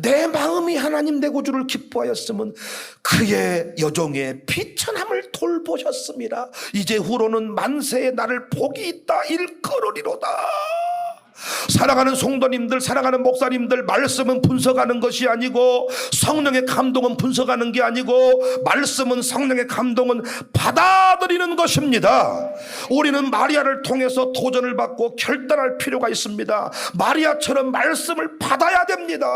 내 마음이 하나님 내 구주를 기뻐하였음은 그의 여종의 비천함을 돌보셨습니다. 이제 후로는 만세에 나를 복이 있다 일컬으리로다. 사랑하는 성도님들, 사랑하는 목사님들, 말씀은 분석하는 것이 아니고 성령의 감동은 분석하는 게 아니고 말씀은 성령의 감동은 받아들이는 것입니다. 우리는 마리아를 통해서 도전을 받고 결단할 필요가 있습니다. 마리아처럼 말씀을 받아야 됩니다.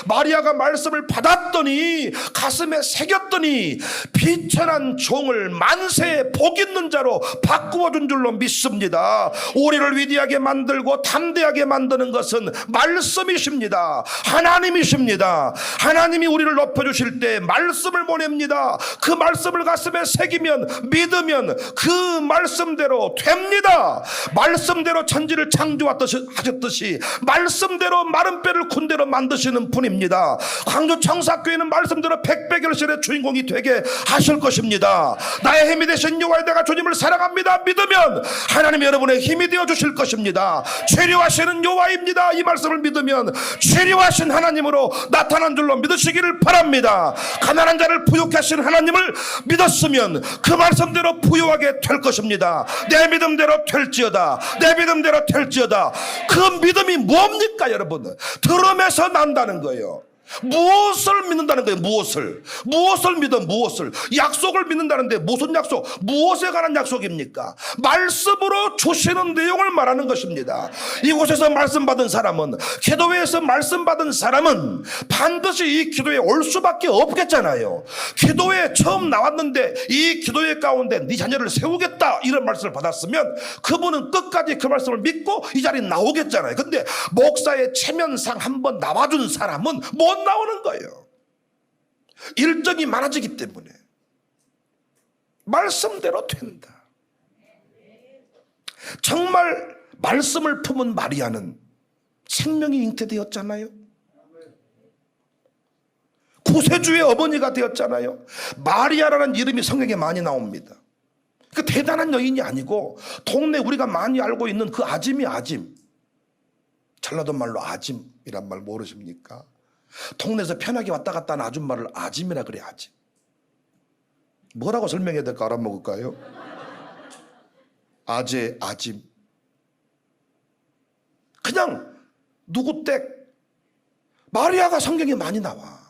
마리아가 말씀을 받았더니 가슴에 새겼더니 비천한 종을 만세에 복 있는 자로 바꾸어준 줄로 믿습니다. 우리를 위대하게 만들고 담대하게 만드는 것은 말씀이십니다. 하나님이십니다. 하나님이 우리를 높여주실 때 말씀을 보냅니다. 그 말씀을 가슴에 새기면 믿으면 그 말씀대로 됩니다. 말씀대로 천지를 창조하셨듯이 말씀대로 마른 뼈를 군대로 만드시는 분입니다. 광주 청사교회는 말씀대로 백배결실의 주인공이 되게 하실 것입니다. 나의 힘이 되신 여호와의 내가 주님을 사랑합니다. 믿으면 하나님이 여러분의 힘이 되어 주실 것입니다. 치료하시는 여호와입니다. 이 말씀을 믿으면 치료하신 하나님으로 나타난 줄로 믿으시기를 바랍니다. 가난한 자를 부유케 하신 하나님을 믿었으면 그 말씀대로 부유하게 될 것입니다. 내 믿음대로 될지어다. 내 믿음대로 될지어다. 그 믿음이 뭡니까 여러분? 들음에서 난다는 거예요. 무엇을 믿는다는 거예요? 무엇을 믿어? 무엇을? 약속을 믿는다는데 무슨 약속? 무엇에 관한 약속입니까? 말씀으로 주시는 내용을 말하는 것입니다. 이곳에서 말씀 받은 사람은, 기도회에서 말씀 받은 사람은 반드시 이 기도에 올 수밖에 없겠잖아요. 기도회 처음 나왔는데 이 기도회 가운데 네 자녀를 세우겠다 이런 말씀을 받았으면 그분은 끝까지 그 말씀을 믿고 이 자리에 나오겠잖아요. 근데 목사의 체면상 한번 나와준 사람은 못 나오는 거예요. 일정이 많아지기 때문에. 말씀대로 된다. 정말 말씀을 품은 마리아는 생명이 잉태되었잖아요. 구세주의 어머니가 되었잖아요. 마리아라는 이름이 성경에 많이 나옵니다. 그 대단한 여인이 아니고 동네 우리가 많이 알고 있는 그 아짐이 아짐. 전라도 말로 아짐이란 말 모르십니까? 동네에서 편하게 왔다 갔다 하는 아줌마를 아짐이라 그래. 아짐. 뭐라고 설명해야 될까? 알아먹을까요? 아재, 아짐. 그냥 누구 댁. 마리아가 성경에 많이 나와.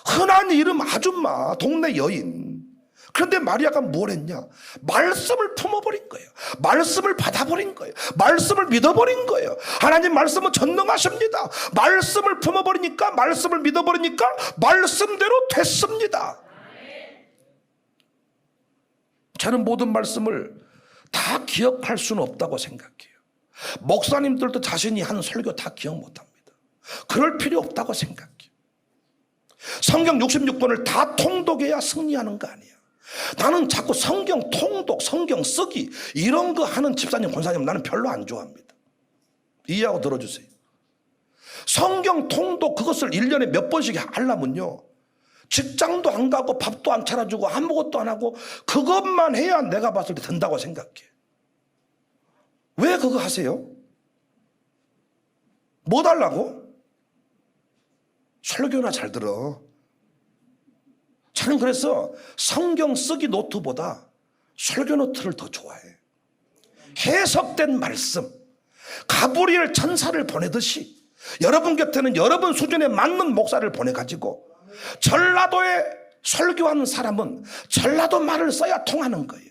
흔한 이름 아줌마, 동네 여인. 그런데 마리아가 뭘 했냐? 말씀을 품어버린 거예요. 말씀을 받아버린 거예요. 말씀을 믿어버린 거예요. 하나님 말씀은 전능하십니다. 말씀을 품어버리니까, 말씀을 믿어버리니까 말씀대로 됐습니다. 저는 모든 말씀을 다 기억할 수는 없다고 생각해요. 목사님들도 자신이 한 설교 다 기억 못합니다. 그럴 필요 없다고 생각해요. 성경 66권을 다 통독해야 승리하는 거 아니야. 나는 자꾸 성경 통독, 성경 쓰기 이런 거 하는 집사님, 권사님 나는 별로 안 좋아합니다. 이해하고 들어주세요. 성경 통독 그것을 1년에 몇 번씩 하려면요, 직장도 안 가고 밥도 안 차려주고 아무것도 안 하고 그것만 해야 내가 봤을 때 된다고 생각해. 왜 그거 하세요? 뭐 달라고? 설교나 잘 들어. 저는 그래서 성경 쓰기 노트보다 설교 노트를 더 좋아해. 해석된 말씀, 가브리엘 천사를 보내듯이 여러분 곁에는 여러분 수준에 맞는 목사를 보내가지고 전라도에 설교하는 사람은 전라도 말을 써야 통하는 거예요.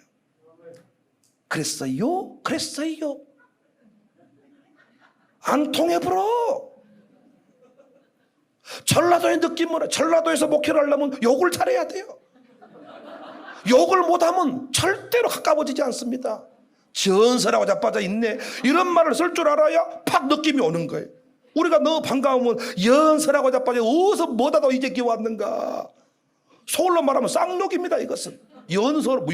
그랬어요? 그랬어요? 안 통해 불어. 전라도의 느낌으로, 전라도에서 목회를 하려면 욕을 잘해야 돼요. 욕을 못하면 절대로 가까워지지 않습니다. 전설하고 자빠져 있네 이런 말을 쓸 줄 알아야 팍 느낌이 오는 거예요. 우리가 너무 반가우면 연설하고 자빠져 어디서 뭐다 너 이제 끼웠는가. 서울로 말하면 쌍욕입니다. 이것은 연설,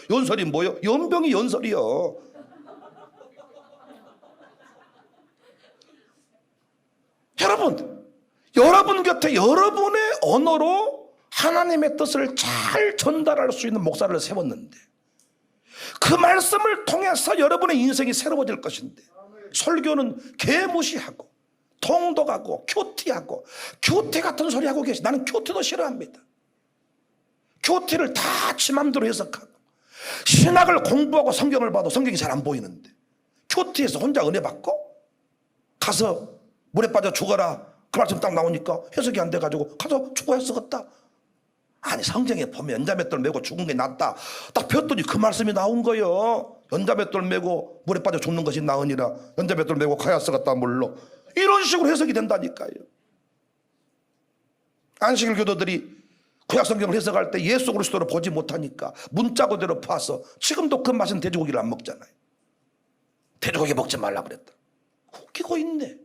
연설이 뭐요? 연병이 연설이요. 여러분 곁에 여러분의 언어로 하나님의 뜻을 잘 전달할 수 있는 목사를 세웠는데 그 말씀을 통해서 여러분의 인생이 새로워질 것인데 설교는 개무시하고 통독하고 큐티하고 큐티 같은 소리 하고 계시. 나는 큐티도 싫어합니다. 큐티를 다 지 맘대로 해석하고 신학을 공부하고 성경을 봐도 성경이 잘 안 보이는데 큐티에서 혼자 은혜 받고 가서 물에 빠져 죽어라 그 말씀 딱 나오니까 해석이 안 돼가지고 가서 죽어야 쓰겠다. 아니 성경에 보면 연자맷돌 메고 죽은 게 낫다 딱 폈더니 그 말씀이 나온 거예요. 연자맷돌 메고 물에 빠져 죽는 것이 나으니라 연자맷돌 메고 가야 쓰겠다 물로. 이런 식으로 해석이 된다니까요. 안식일 교도들이 구약 성경을 해석할 때 예수 그리스도를 보지 못하니까 문자 그대로 파서 지금도 그 맛은 돼지고기를 안 먹잖아요. 돼지고기 먹지 말라 그랬다. 웃기고 있네.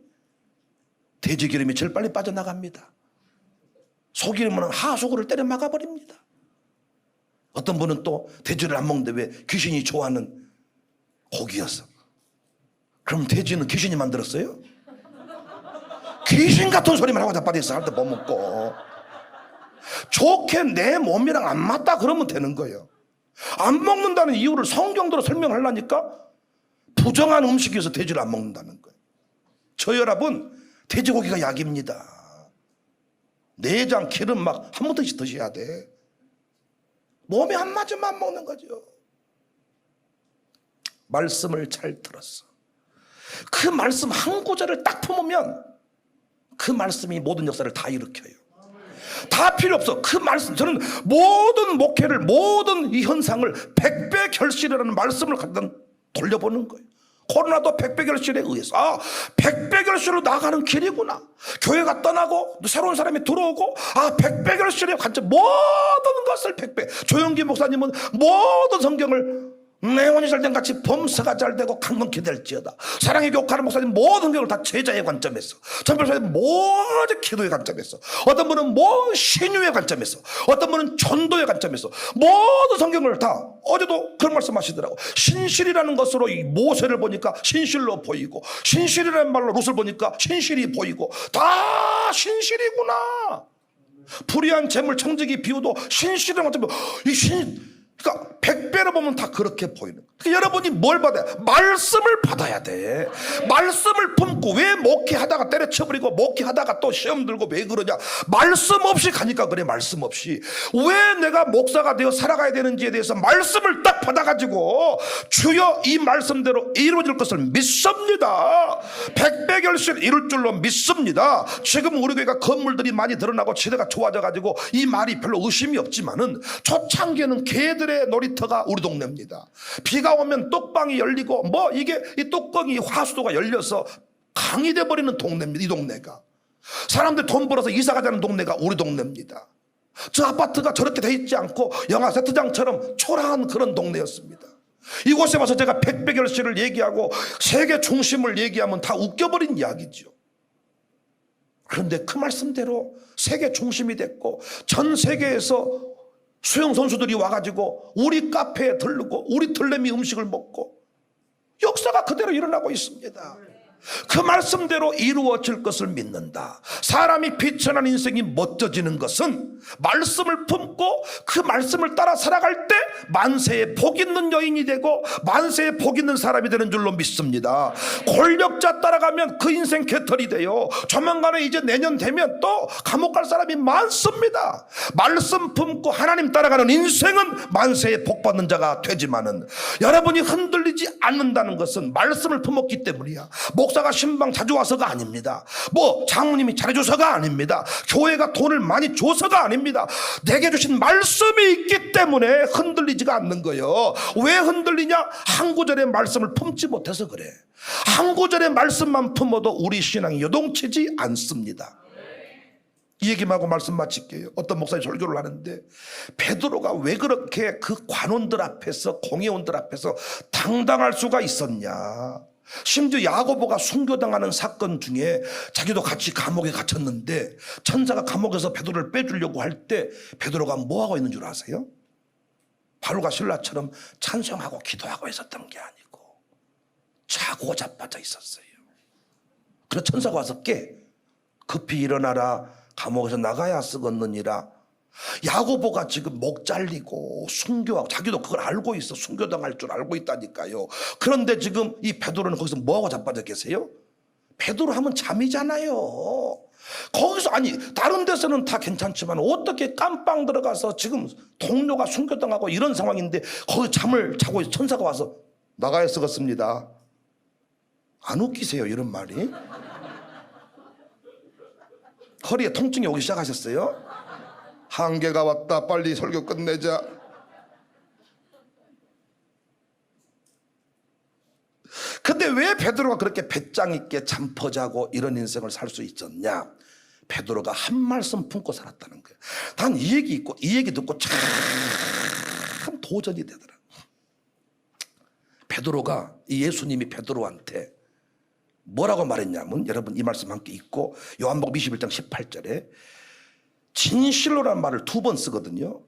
돼지기름이 제일 빨리 빠져나갑니다. 소기름은 하수구를 때려 막아버립니다. 어떤 분은 또 돼지를 안 먹는데 왜 귀신이 좋아하는 고기였어. 그럼 돼지는 귀신이 만들었어요? 귀신 같은 소리만 하고 자빠져서 할 때 못 먹고 좋게 내 몸이랑 안 맞다 그러면 되는 거예요. 안 먹는다는 이유를 성경대로 설명하려니까 부정한 음식이어서 돼지를 안 먹는다는 거예요. 저 여러분 돼지고기가 약입니다. 내장 기름 막 한 무더기씩 드셔야 돼. 몸에 안 맞으면 안 먹는 거죠. 말씀을 잘 들었어. 그 말씀 한 구절을 딱 품으면 그 말씀이 모든 역사를 다 일으켜요. 다 필요 없어. 그 말씀, 저는 모든 목회를, 모든 이 현상을 100배 결실이라는 말씀을 갖다 돌려보는 거예요. 코로나도 100배 결실에 의해서 100배 결실로 나가는 길이구나. 교회가 떠나고 새로운 사람이 들어오고 100배 결실의 관점, 모든 것을 100배. 조영기 목사님은 모든 성경을 내원이 잘된 같이 범사가 잘되고 강건케 될지어다. 사랑의 교육하는 목사님 모든 성경을 다 제자의 관점에서, 전별사님 모든 기도의 관점에서, 어떤 분은 신유의 관점에서, 어떤 분은 전도의 관점에서 모든 성경을 다, 어제도 그런 말씀하시더라고. 신실이라는 것으로 이 모세를 보니까 신실로 보이고, 신실이라는 말로 롯을 보니까 신실이 보이고, 다 신실이구나. 불의한 재물 청지기 비유도 신실이라는 관점으로 그러니까 100배 겉면으로 보면 다 그렇게 보이는 거예요. 그러니까 여러분이 뭘 받아야 돼? 말씀을 받아야 돼. 말씀을 품고. 왜 목회하다가 때려쳐버리고 목회하다가 또 시험 들고 왜 그러냐? 말씀 없이 가니까 그래. 말씀 없이. 왜 내가 목사가 되어 살아가야 되는지에 대해서 말씀을 딱 받아가지고 주여 이 말씀대로 이루어질 것을 믿습니다. 백배결실 이룰 줄로 믿습니다. 지금 우리 교회가 건물들이 많이 드러나고 시대가 좋아져가지고 이 말이 별로 의심이 없지만은 초창기에는 개들의 놀이터가 우리 동네입니다. 비가 오면 뚝방이 열리고 뭐 이게 이 뚜껑이 화수도가 열려서 강이 돼버리는 동네입니다. 이 동네가 사람들 돈 벌어서 이사 가자는 동네가 우리 동네입니다. 저 아파트가 저렇게 돼 있지 않고 영화 세트장처럼 초라한 그런 동네였습니다. 이곳에 와서 제가 백배결실을 얘기하고 세계 중심을 얘기하면 다 웃겨버린 이야기죠. 그런데 그 말씀대로 세계 중심이 됐고 전 세계에서 수영 선수들이 와가지고 우리 카페에 들르고 우리 들레미 음식을 먹고 역사가 그대로 일어나고 있습니다. 그 말씀대로 이루어질 것을 믿는다. 사람이 비천한 인생이 멋져지는 것은 말씀을 품고 그 말씀을 따라 살아갈 때 만세에 복 있는 여인이 되고 만세에 복 있는 사람이 되는 줄로 믿습니다. 권력자 따라가면 그 인생 개털이 돼요. 조만간에 이제 내년 되면 또 감옥 갈 사람이 많습니다. 말씀 품고 하나님 따라가는 인생은 만세에 복 받는 자가 되지만은 여러분이 흔들리지 않는다는 것은 말씀을 품었기 때문이야. 목사가 신방 자주 와서가 아닙니다. 뭐 장모님이 잘해줘서가 아닙니다. 교회가 돈을 많이 줘서가 아닙니다. 내게 주신 말씀이 있기 때문에 흔들리지가 않는 거예요. 왜 흔들리냐? 한 구절의 말씀을 품지 못해서 그래. 한 구절의 말씀만 품어도 우리 신앙이 요동치지 않습니다. 이 얘기만 하고 말씀 마칠게요. 어떤 목사님 설교를 하는데 베드로가 왜 그렇게 그 관원들 앞에서 공회원들 앞에서 당당할 수가 있었냐. 심지어 야고보가 순교당하는 사건 중에 자기도 같이 감옥에 갇혔는데 천사가 감옥에서 베드로를 빼주려고 할 때 베드로가 뭐하고 있는 줄 아세요? 바울과 실라처럼 찬송하고 기도하고 있었던 게 아니고 자고 자빠져 있었어요. 그래서 천사가 와서 깨. 급히 일어나라. 감옥에서 나가야 쓰겄느니라. 야고보가 지금 목 잘리고 순교하고 자기도 그걸 알고 있어. 순교당할 줄 알고 있다니까요. 그런데 지금 이 베드로는 거기서 뭐하고 자빠져 계세요? 베드로 하면 잠이잖아요. 거기서 아니 다른 데서는 다 괜찮지만 어떻게 깜빵 들어가서 지금 동료가 순교당하고 이런 상황인데 거기 잠을 자고 천사가 와서 나가야 쓰겄습니다. 안 웃기세요 이런 말이? 허리에 통증이 오기 시작하셨어요? 한계가 왔다. 빨리 설교 끝내자. 근데 왜 베드로가 그렇게 배짱 있게 잠퍼자고 이런 인생을 살 수 있었냐? 베드로가 한 말씀 품고 살았다는 거예요. 난 이 얘기 있고 이 얘기 듣고 참 도전이 되더라. 베드로가 이 예수님이 베드로한테 뭐라고 말했냐면 여러분 이 말씀 함께 읽고 요한복음 21장 18절에 진실로란 말을 2번 쓰거든요.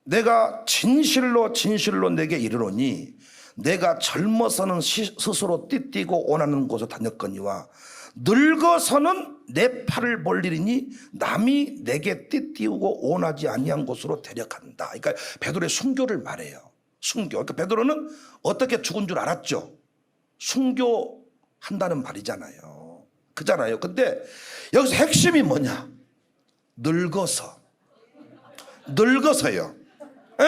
내가 진실로 진실로 내게 이르노니 내가 젊어서는 스스로 띠띠고 원하는 곳을 다녔거니와 늙어서는 내 팔을 벌리리니 남이 내게 띠띠우고 원하지 아니한 곳으로 데려간다. 그러니까 베드로의 순교를 말해요. 순교. 그러니까 베드로는 어떻게 죽은 줄 알았죠. 순교한다는 말이잖아요. 그잖아요. 근데 여기서 핵심이 뭐냐? 늙어서요. 에?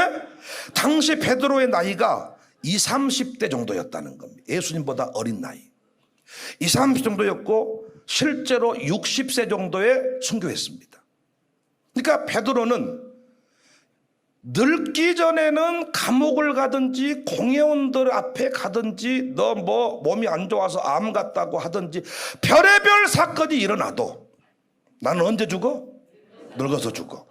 당시 베드로의 나이가 20, 30대 정도였다는 겁니다. 예수님보다 어린 나이. 20, 30 정도였고 실제로 60세 정도에 순교했습니다. 그러니까 베드로는 늙기 전에는 감옥을 가든지 공회원들 앞에 가든지 너 뭐 몸이 안 좋아서 암 같다고 하든지 별의별 사건이 일어나도 나는 언제 죽어? 늙어서 죽어.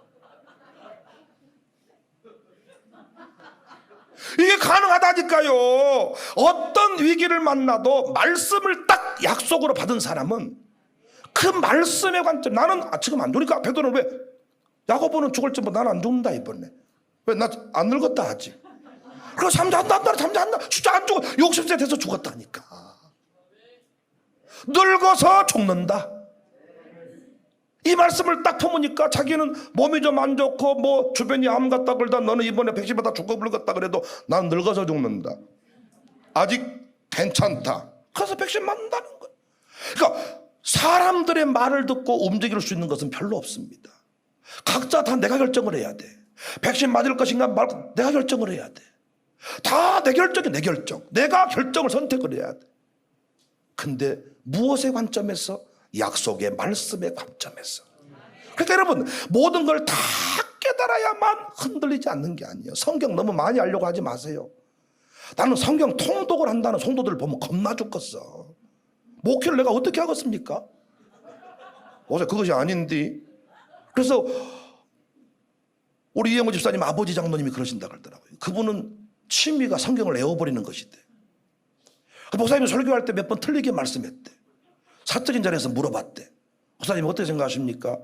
이게 가능하다니까요. 어떤 위기를 만나도 말씀을 딱 약속으로 받은 사람은 그 말씀의 관점 나는 지금 안 죽으니까 베드로는 왜 야고보는 죽을지 뭐 나는 안 죽는다 이번에 왜 나 안 늙었다 하지. 그래서 잠잠한다 진짜 안 죽어. 60세 돼서 죽었다니까. 늙어서 죽는다. 이 말씀을 딱 품으니까 자기는 몸이 좀 안 좋고 뭐 주변이 암 같다 그러다 너는 이번에 백신 받아 죽어버리겠다 그래도 난 늙어서 죽는다, 아직 괜찮다, 그래서 백신 맞는다는 거예요. 그러니까 사람들의 말을 듣고 움직일 수 있는 것은 별로 없습니다. 각자 다 내가 결정을 해야 돼. 백신 맞을 것인가 말까 내가 결정을 해야 돼. 다 내 결정이 내 결정. 내가 결정을 선택을 해야 돼. 근데 무엇의 관점에서? 약속의 말씀의 관점에서. 그러니까 여러분, 모든 걸 다 깨달아야만 흔들리지 않는 게 아니에요. 성경 너무 많이 알려고 하지 마세요. 나는 성경 통독을 한다는 성도들을 보면 겁나 죽겠어. 목회를 내가 어떻게 하겠습니까? 그것이 아닌데. 그래서 우리 이영호 집사님 아버지 장로님이 그러신다 그러더라고요. 그분은 취미가 성경을 외워버리는 것이대. 목사님이 설교할 때 몇 번 틀리게 말씀했대. 사적인 자리에서 물어봤대. 목사님 어떻게 생각하십니까?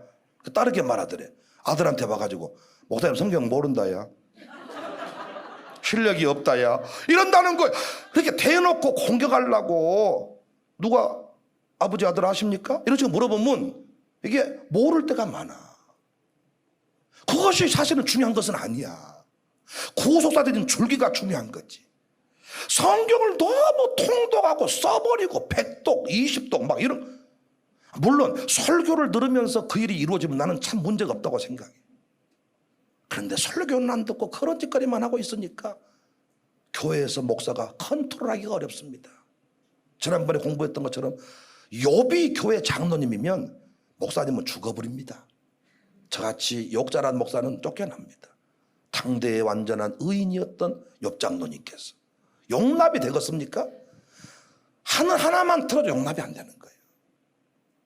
따르게 말하더래. 아들한테 와가지고 목사님 성경 모른다야, 실력이 없다야, 이런다는 거예요. 그렇게 대놓고 공격하려고 누가 아버지 아들 아십니까? 이런 식으로 물어보면 이게 모를 때가 많아. 그것이 사실은 중요한 것은 아니야. 구속사적인 줄기가 중요한 거지. 성경을 너무 통독하고 써버리고 100독 20독 막 이런, 물론 설교를 들으면서 그 일이 이루어지면 나는 참 문제가 없다고 생각해. 그런데 설교는 안 듣고 그런 짓거리만 하고 있으니까 교회에서 목사가 컨트롤하기가 어렵습니다. 지난번에 공부했던 것처럼 욥이 교회 장로님이면 목사님은 죽어버립니다. 저같이 욕잘한 목사는 쫓겨납니다. 당대의 완전한 의인이었던 욥 장로님께서 용납이 되겠습니까? 하늘 하나만 틀어도 용납이 안 되는 거예요.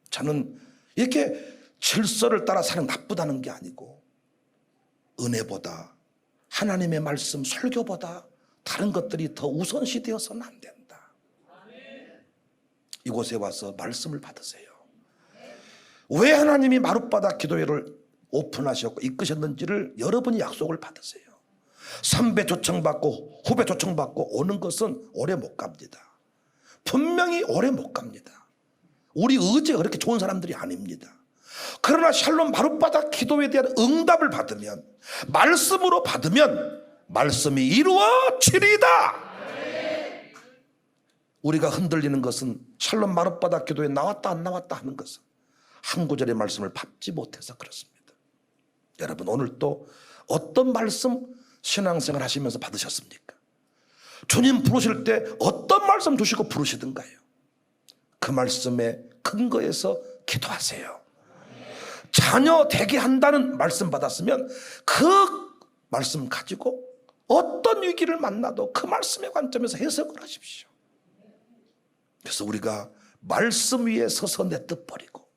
저는 이렇게 질서를 따라 사는 나쁘다는 게 아니고, 은혜보다 하나님의 말씀 설교보다 다른 것들이 더 우선시 되어서는 안 된다. 이곳에 와서 말씀을 받으세요. 왜 하나님이 마룻바닥 기도회를 오픈하셨고 이끄셨는지를 여러분이 약속을 받으세요. 선배 초청받고 후배 초청받고 오는 것은 오래 못 갑니다. 분명히 오래 못 갑니다. 우리 의지가 그렇게 좋은 사람들이 아닙니다. 그러나 샬롬 마룻바닥 기도에 대한 응답을 받으면, 말씀으로 받으면 말씀이 이루어지리다. 우리가 흔들리는 것은 샬롬 마룻바닥 기도에 나왔다 안 나왔다 하는 것은 한 구절의 말씀을 받지 못해서 그렇습니다. 여러분, 오늘 또 어떤 말씀 신앙생활 하시면서 받으셨습니까? 주님 부르실 때 어떤 말씀 두시고 부르시던가요? 그 말씀의 근거에서 기도하세요. 자녀 되게 한다는 말씀 받았으면 그 말씀 가지고 어떤 위기를 만나도 그 말씀의 관점에서 해석을 하십시오. 그래서 우리가 말씀 위에 서서 내 뜻 버리고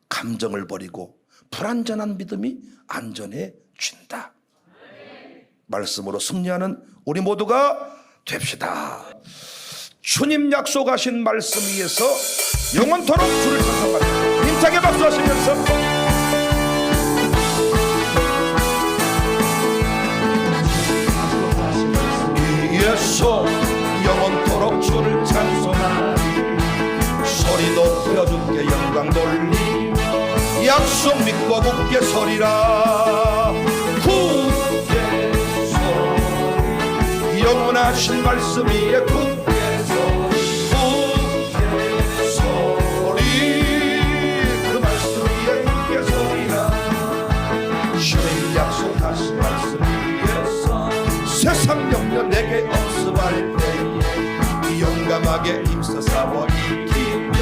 감정을 버리고 불안전한 믿음이 안전해진다. 말씀으로 승리하는 우리 모두가 됩시다. 주님 약속하신 말씀 위에서 영원토록 주를 찬송합니다. 힘차게 박수하시면서 위에서 영원토록 주를 찬송하리. 소리 높여 주께 영광 돌리. 약속 믿고 굳게 서리라. 굳게 서리. 영원하신 말씀 위에 굳게 서리. 굳게 서리. 그 말씀 위에 굳게 서리라. 주님 약속하신 말씀 위에서 세상 영역 내게 없음할 때에 용감하게 힘써 싸워 이기며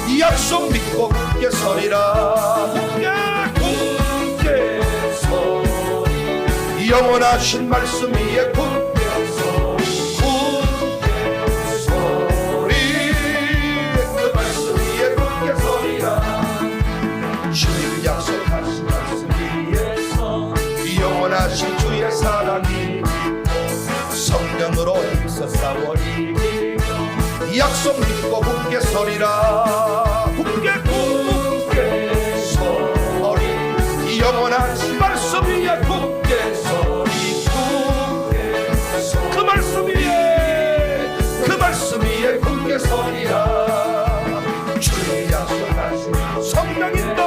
이 약속 믿고 굳게 서리라. 굳게 서리. 영원하신 말씀 위에 굳게 서리. 굳게 서리. 그 말씀 위에 굳게 서리라. 주님 약속하신 말씀 위에서 영원하신 주의 사랑이 성령으로 힘써 싸워 이기며 이 약속 믿고 굳게 서리라. 굳게 서리. 영원한 말씀 위에 굳게 서리. 그 말씀 위에 그 말씀 위에 굳게 서리라. 주의 약속하신 성령 인도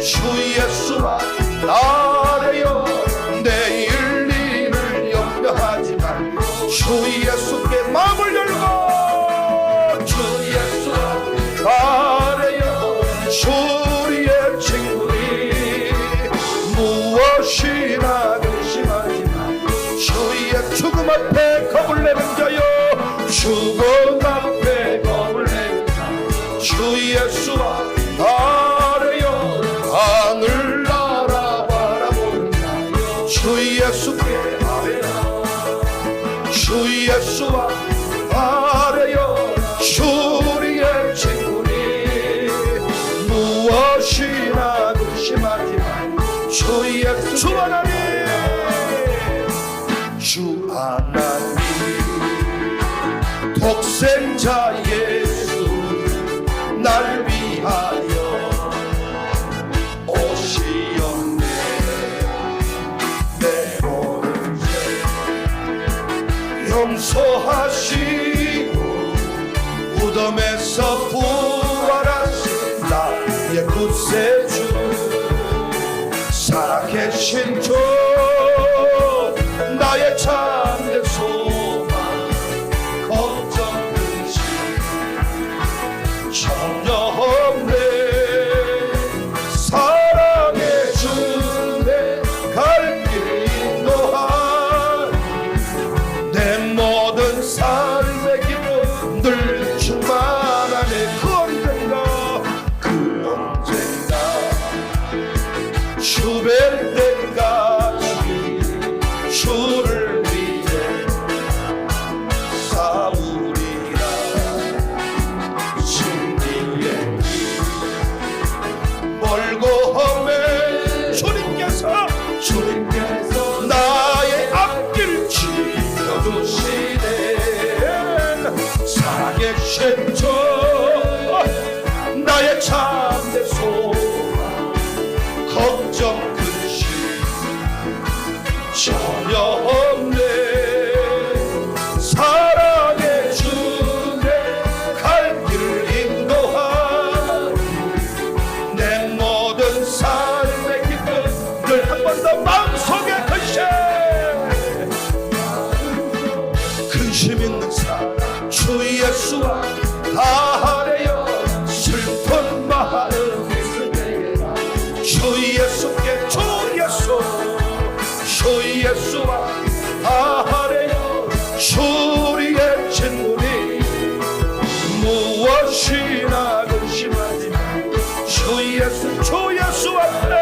주 예수와 나래요. 내일 일을 염려하지만 주 예수께 마음을 열고 주 예수와 나래요. 주의 친구니 무엇이나 근심하지만 주의 죽음 앞에 겁을 내는 자요. 죽음 앞에 겁을 내는 자 주 예수와 나래요. 하늘 나라 바라보는 자요. 주 예수께 아뢰라. 주 예수와 아뢰요. 주의 친구니 무엇이나 근심하지만 주 예수 주 하나님 주 하나님 독생자 예수 날 위하여 오시었네. 내 모든 죄 용서하시고 무덤에서 부활하신 나의 구세주 살아계신 주 나의 참된 소망 걱정 근심 전혀 없네. 사랑해 주네 갈 길 인도하니 내 모든 삶의 기쁨 늘 충만하네. 그 언젠가 주뵐 때까지 주를 위해 싸우리라. 진리의 길 멀고 험해 주님께서 나의 앞길 지켜주시네. 살아계신 주 나의 참된 소망 걱정 근심 전혀 없네. 사랑해 주네 갈 길을 인도하니 내 모든 삶의 기쁨 늘 한 번 더 마음속에 근심 있는 사람 주 예수와 다하래요. 슬픈 마음 있을 때에라 주 예수께 주 예수와 다하래요. 주의 친구니 무엇이나 근심하지만 주 예수 앞에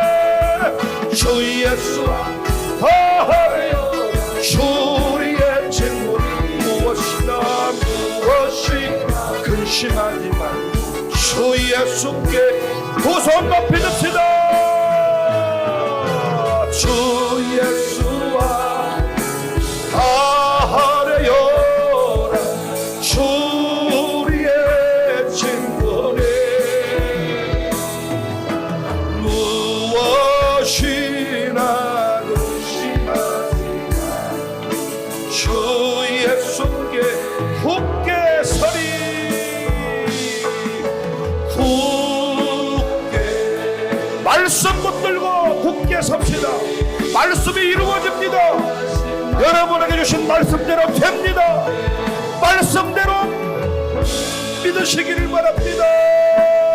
주 예수와 다하래요. 주의 친구니 무엇이나 근심하지만 주 예수께 두 손 높이 듭시다. 주 예수와 다하래요. 주의 친구니 무엇이나 근심하지만 주 예수께 굳게 서리. 말씀 붙들고 굳게 섭시다. 말씀이 이루어집니다. 여러분에게 주신 말씀대로 됩니다. 말씀대로 믿으시기를 바랍니다.